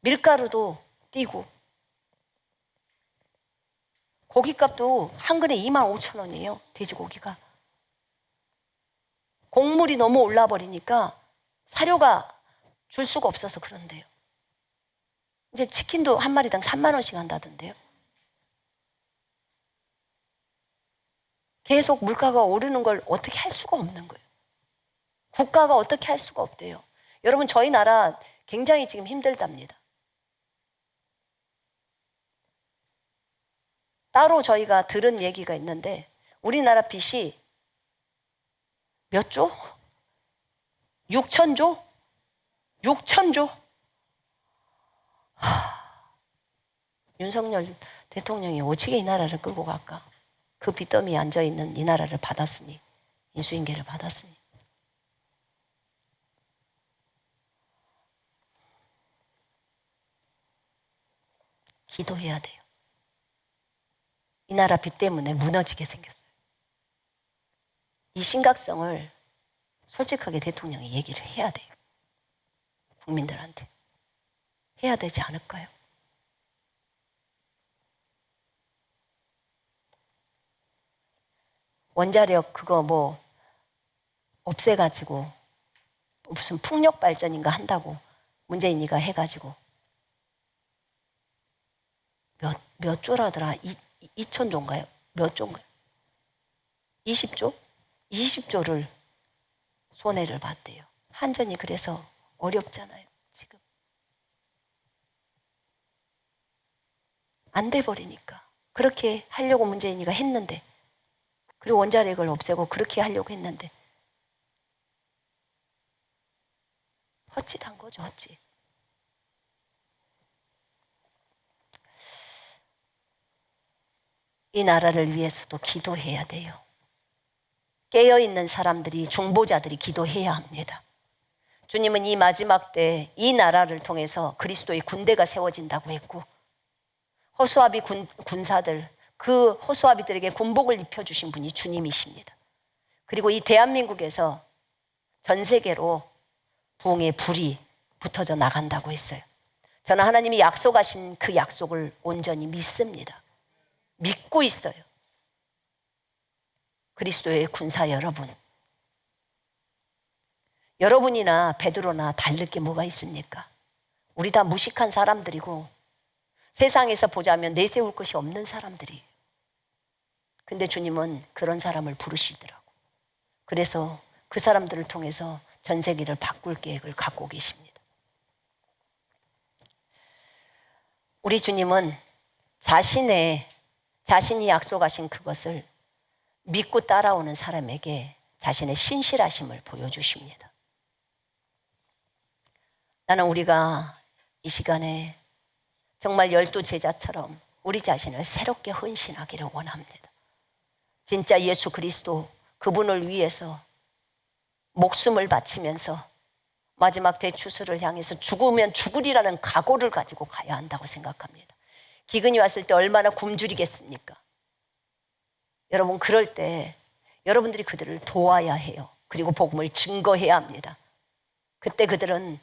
밀가루도 뛰고, 고기값도 한 근에 25,000원이에요. 돼지고기가. 곡물이 너무 올라 버리니까 사료가 줄 수가 없어서 그런데요. 이제 치킨도 한 마리당 3만 원씩 한다던데요. 계속 물가가 오르는 걸 어떻게 할 수가 없는 거예요. 국가가 어떻게 할 수가 없대요. 여러분, 저희 나라 굉장히 지금 힘들답니다. 따로 저희가 들은 얘기가 있는데 우리나라 빚이 몇 조? 6천조? 6천조? 윤석열 대통령이 오지게 이 나라를 끌고 갈까? 그 빚더미에 앉아있는 이 나라를 받았으니, 인수인계를 받았으니. 기도해야 돼요. 이 나라 빚 때문에 무너지게 생겼어요. 이 심각성을 솔직하게 대통령이 얘기를 해야 돼요. 국민들한테. 해야 되지 않을까요? 원자력 그거 뭐 없애가지고 무슨 풍력 발전인가 한다고 문재인이가 해가지고 몇 조라더라? 2천조인가요? 몇 조인가요? 20조? 20조를 손해를 봤대요. 한전이 그래서 어렵잖아요, 지금. 안 돼 버리니까. 그렇게 하려고 문재인이가 했는데, 그리고 원자력을 없애고 그렇게 하려고 했는데 헛짓한 거죠, 헛짓. 이 나라를 위해서도 기도해야 돼요. 깨어있는 사람들이, 중보자들이 기도해야 합니다. 주님은 이 마지막 때 이 나라를 통해서 그리스도의 군대가 세워진다고 했고, 호수아비 군사들, 그 호수아비들에게 군복을 입혀주신 분이 주님이십니다. 그리고 이 대한민국에서 전 세계로 부흥의 불이 붙어져 나간다고 했어요. 저는 하나님이 약속하신 그 약속을 온전히 믿습니다. 믿고 있어요. 그리스도의 군사 여러분, 여러분이나 베드로나 다를 게 뭐가 있습니까? 우리 다 무식한 사람들이고 세상에서 보자면 내세울 것이 없는 사람들이에요. 근데 주님은 그런 사람을 부르시더라고. 그래서 그 사람들을 통해서 전 세계를 바꿀 계획을 갖고 계십니다. 우리 주님은 자신이 약속하신 그것을 믿고 따라오는 사람에게 자신의 신실하심을 보여주십니다. 나는 우리가 이 시간에 정말 12 제자처럼 우리 자신을 새롭게 헌신하기를 원합니다. 진짜 예수 그리스도 그분을 위해서 목숨을 바치면서 마지막 대추수를 향해서 죽으면 죽으리라는 각오를 가지고 가야 한다고 생각합니다. 기근이 왔을 때 얼마나 굶주리겠습니까? 여러분, 그럴 때 여러분들이 그들을 도와야 해요. 그리고 복음을 증거해야 합니다. 그때 그들은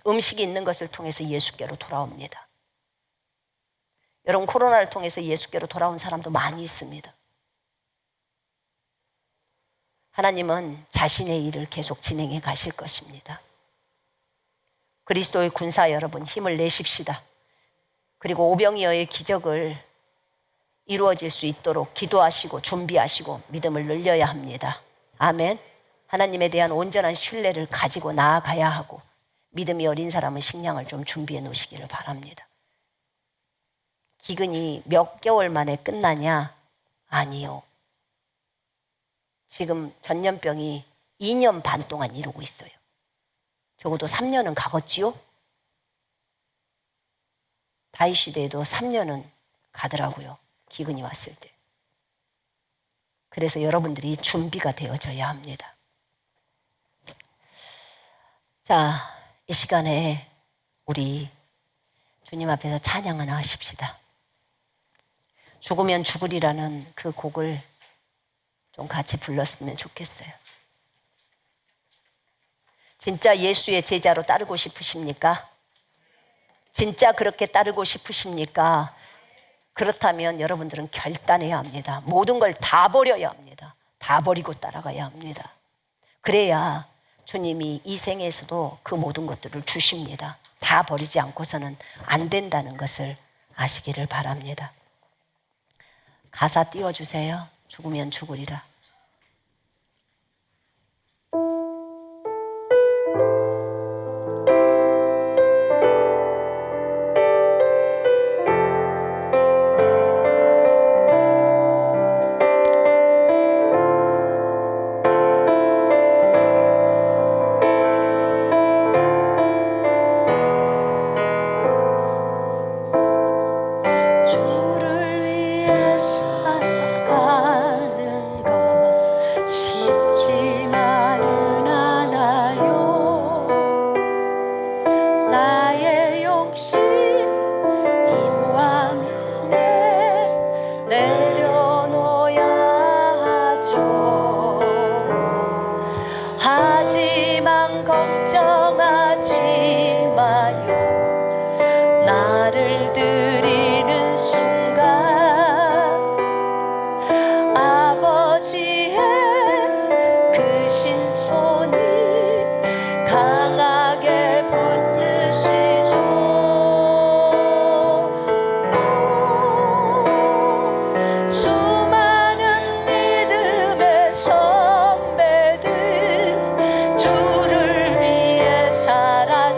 음식이 있는 것을 통해서 예수께로 돌아옵니다. 여러분, 코로나를 통해서 예수께로 돌아온 사람도 많이 있습니다. 하나님은 자신의 일을 계속 진행해 가실 것입니다. 그리스도의 군사 여러분, 힘을 내십시다. 그리고 오병이어의 기적을 이루어질 수 있도록 기도하시고 준비하시고 믿음을 늘려야 합니다. 아멘. 하나님에 대한 온전한 신뢰를 가지고 나아가야 하고, 믿음이 어린 사람은 식량을 좀 준비해 놓으시기를 바랍니다. 기근이 몇 개월 만에 끝나냐? 아니요. 지금 전염병이 2년 반 동안 이루고 있어요. 적어도 3년은 가겠지요? 다윗 시대에도 3년은 가더라고요. 기근이 왔을 때. 그래서 여러분들이 준비가 되어져야 합니다. 자, 이 시간에 우리 주님 앞에서 찬양 하나 하십시다. 죽으면 죽으리라는 그 곡을 좀 같이 불렀으면 좋겠어요. 진짜 예수의 제자로 따르고 싶으십니까? 진짜 그렇게 따르고 싶으십니까? 그렇다면 여러분들은 결단해야 합니다. 모든 걸 다 버려야 합니다. 다 버리고 따라가야 합니다. 그래야 주님이 이 생에서도 그 모든 것들을 주십니다. 다 버리지 않고서는 안 된다는 것을 아시기를 바랍니다. 가사 띄워주세요. 죽으면 죽으리라. 주를 위해 살아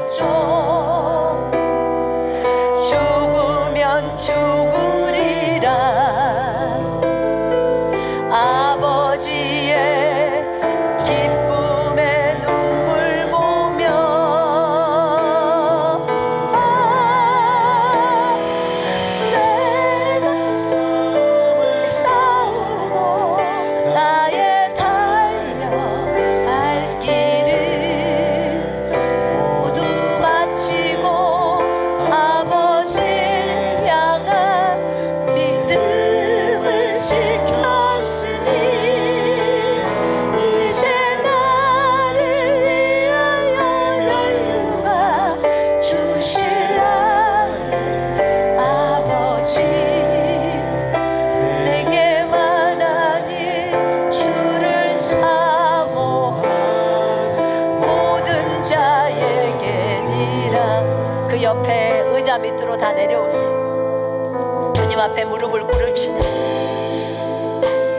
십자 밑으로 다 내려오세요. 주님 앞에 무릎을 꿇읍시다.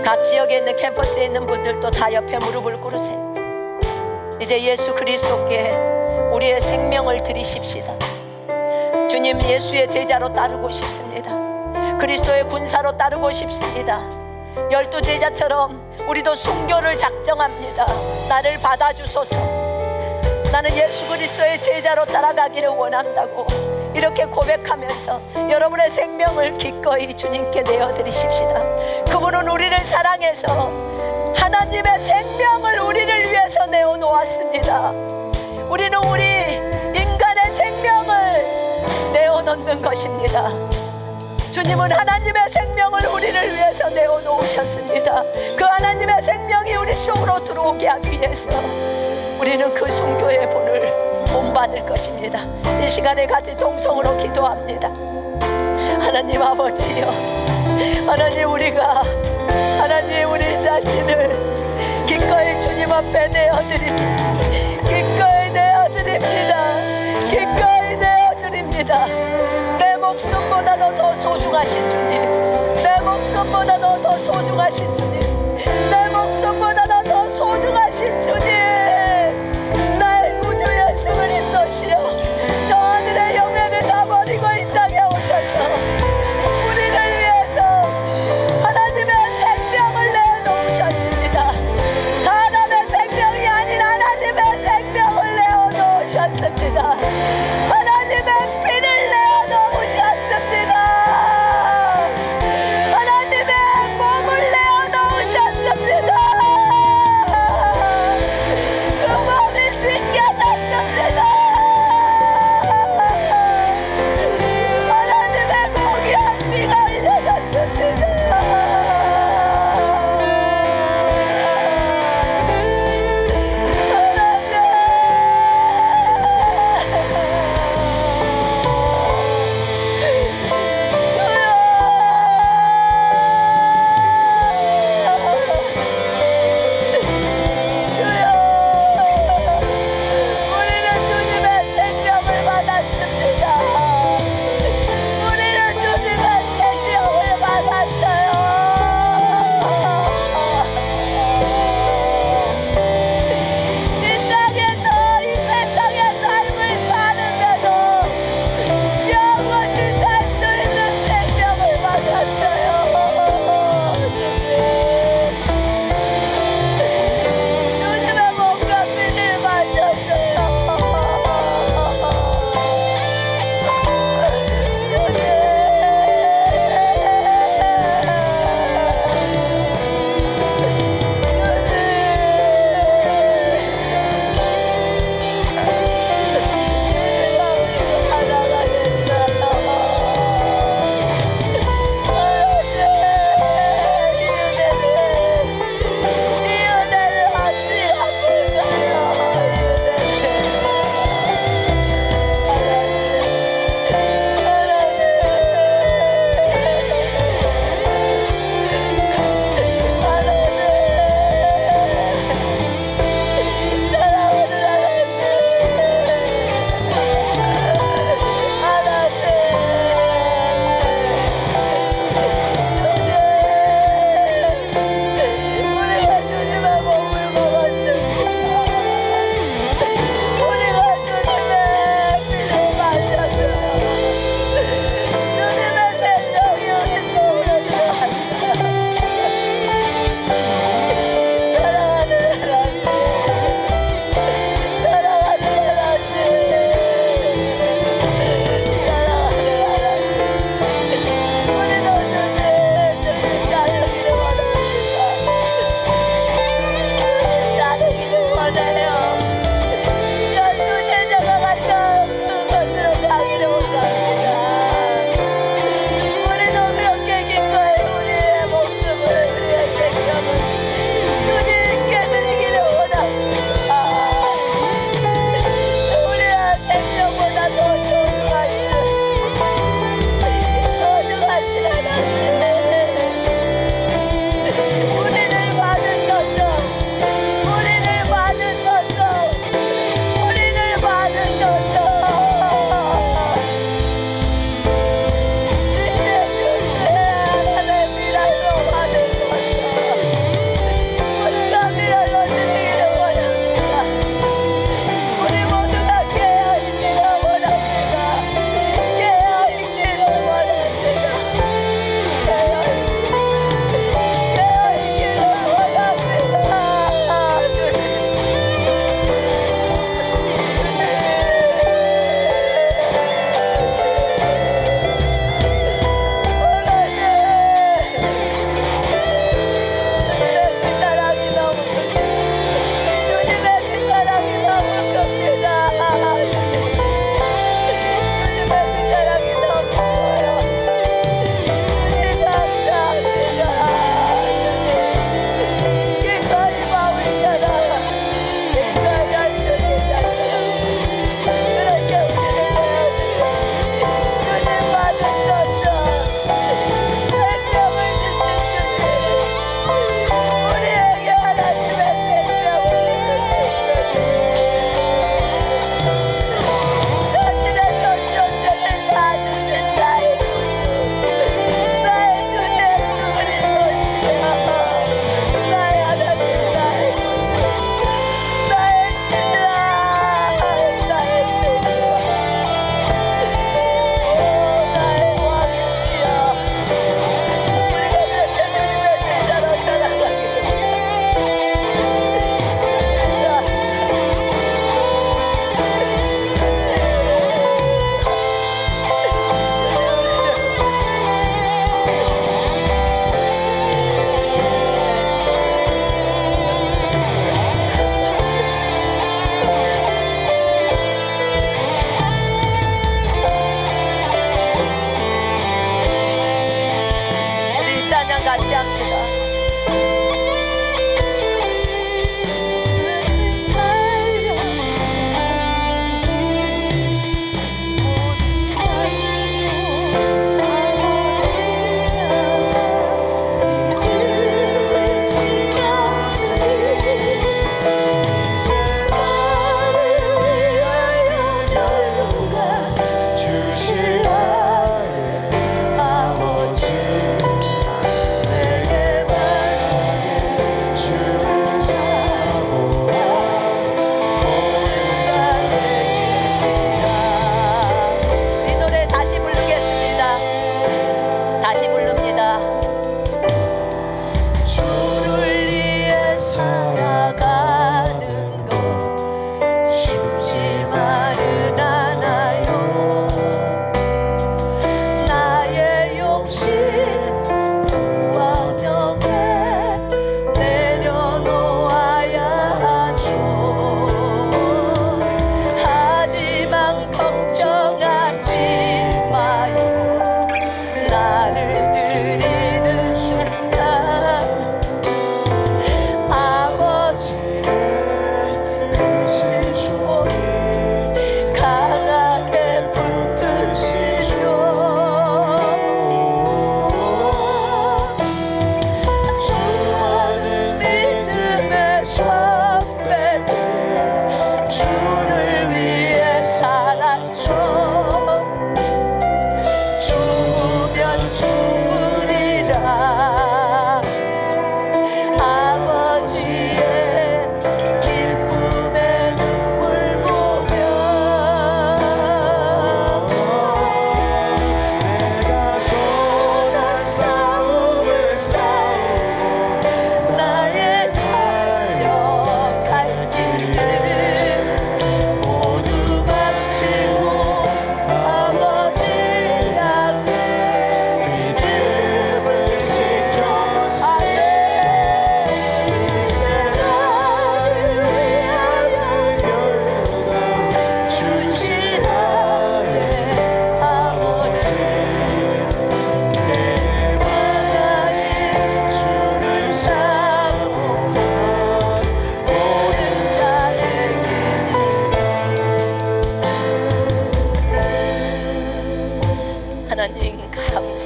각 지역에 있는 캠퍼스에 있는 분들도 다 옆에 무릎을 꿇으세요. 이제 예수 그리스도께 우리의 생명을 드리십시다. 주님, 예수의 제자로 따르고 싶습니다. 그리스도의 군사로 따르고 싶습니다. 12 제자처럼 우리도 순교를 작정합니다. 나를 받아주소서. 나는 예수 그리스도의 제자로 따라가기를 원한다고 이렇게 고백하면서 여러분의 생명을 기꺼이 주님께 내어드리십시다. 그분은 우리를 사랑해서 하나님의 생명을 우리를 위해서 내어놓았습니다. 우리는 우리 인간의 생명을 내어놓는 것입니다. 주님은 하나님의 생명을 우리를 위해서 내어놓으셨습니다. 그 하나님의 생명이 우리 속으로 들어오게 하기 위해서 우리는 그 순교의 본을 본받을 것입니다. 이 시간에 같이 동성으로 기도합니다. 하나님 아버지여, 하나님 하나님 우리 자신을 기꺼이 주님 앞에 내어드립니다. 기꺼이 내어드립니다. 기꺼이 내어드립니다. 내 목숨보다도 더 소중하신 주님, 내 목숨보다도 더 소중하신 주님, 내 목숨보다도 더 소중하신 주님, 나의 구주 예수 그리스도시여, 저 하늘의 영예를 다 버리고 이 땅에 오셔서 우리를 위해서 하나님의 생명을 내어놓으셨습니다. 사람의 생명이 아닌 하나님의 생명을 내어놓으셨습니다. 하나님의 피를 내어놓으셨습니다. 하나님의 몸을 내어놓으셨습니다. 그 몸이 찢겨졌습니다. 하나님의 고귀한 피가 흘려졌습니다. 하나님,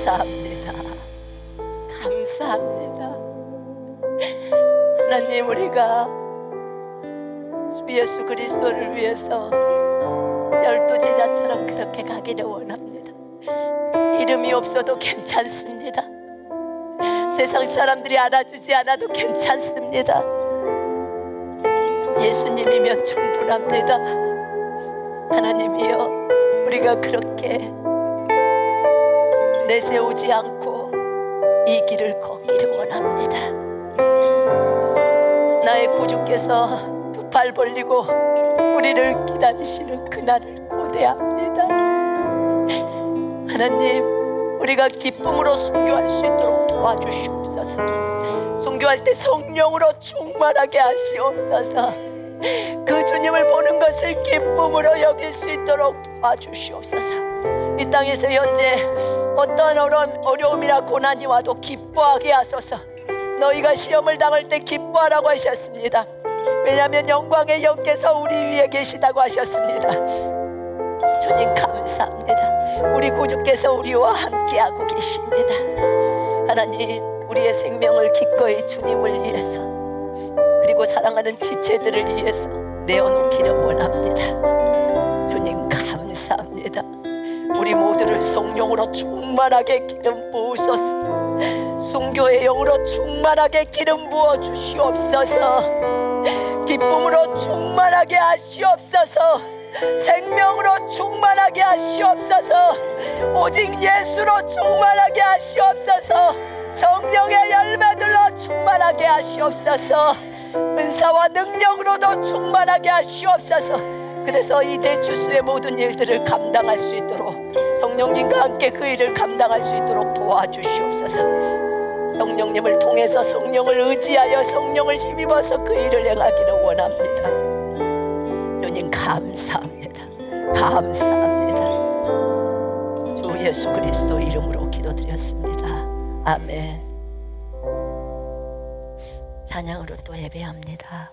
감사합니다. 감사합니다. 하나님, 우리가 주 예수 그리스도를 위해서 12제자처럼 그렇게 가기를 원합니다. 이름이 없어도 괜찮습니다. 세상 사람들이 알아주지 않아도 괜찮습니다. 예수님이면 충분합니다. 하나님이여, 우리가 그렇게 내세우지 않고 이 길을 걷기를 원합니다. 나의 구주께서 두 팔 벌리고 우리를 기다리시는 그날을 고대합니다. 하나님, 우리가 기쁨으로 순교할 수 있도록 도와주시옵소서. 순교할 때 성령으로 충만하게 하시옵소서. 그 주님을 보는 것을 기쁨으로 여길 수 있도록 도와주시옵소서. 이 땅에서 현재 어떠한 어려움이나 고난이 와도 기뻐하게 하소서. 너희가 시험을 당할 때 기뻐하라고 하셨습니다. 왜냐하면 영광의 영께서 우리 위에 계시다고 하셨습니다. 주님 감사합니다. 우리 구주께서 우리와 함께하고 계십니다. 하나님, 우리의 생명을 기꺼이 주님을 위해서, 그리고 사랑하는 지체들을 위해서 내어놓기를 원합니다. 주님 감사합니다. 우리 모두를 성령으로 충만하게 기름 부으소서. 순교의 영으로 충만하게 기름 부어 주시옵소서. 기쁨으로 충만하게 하시옵소서. 생명으로 충만하게 하시옵소서. 오직 예수로 충만하게 하시옵소서. 성령의 열매들로 충만하게 하시옵소서. 은사와 능력으로도 충만하게 하시옵소서. 그래서 이 대추수의 모든 일들을 감당할 수 있도록, 성령님과 함께 그 일을 감당할 수 있도록 도와주시옵소서. 성령님을 통해서, 성령을 의지하여, 성령을 힘입어서 그 일을 행하기를 원합니다. 주님 감사합니다. 감사합니다. 주 예수 그리스도 이름으로 기도드렸습니다. 아멘. 찬양으로 또 예배합니다.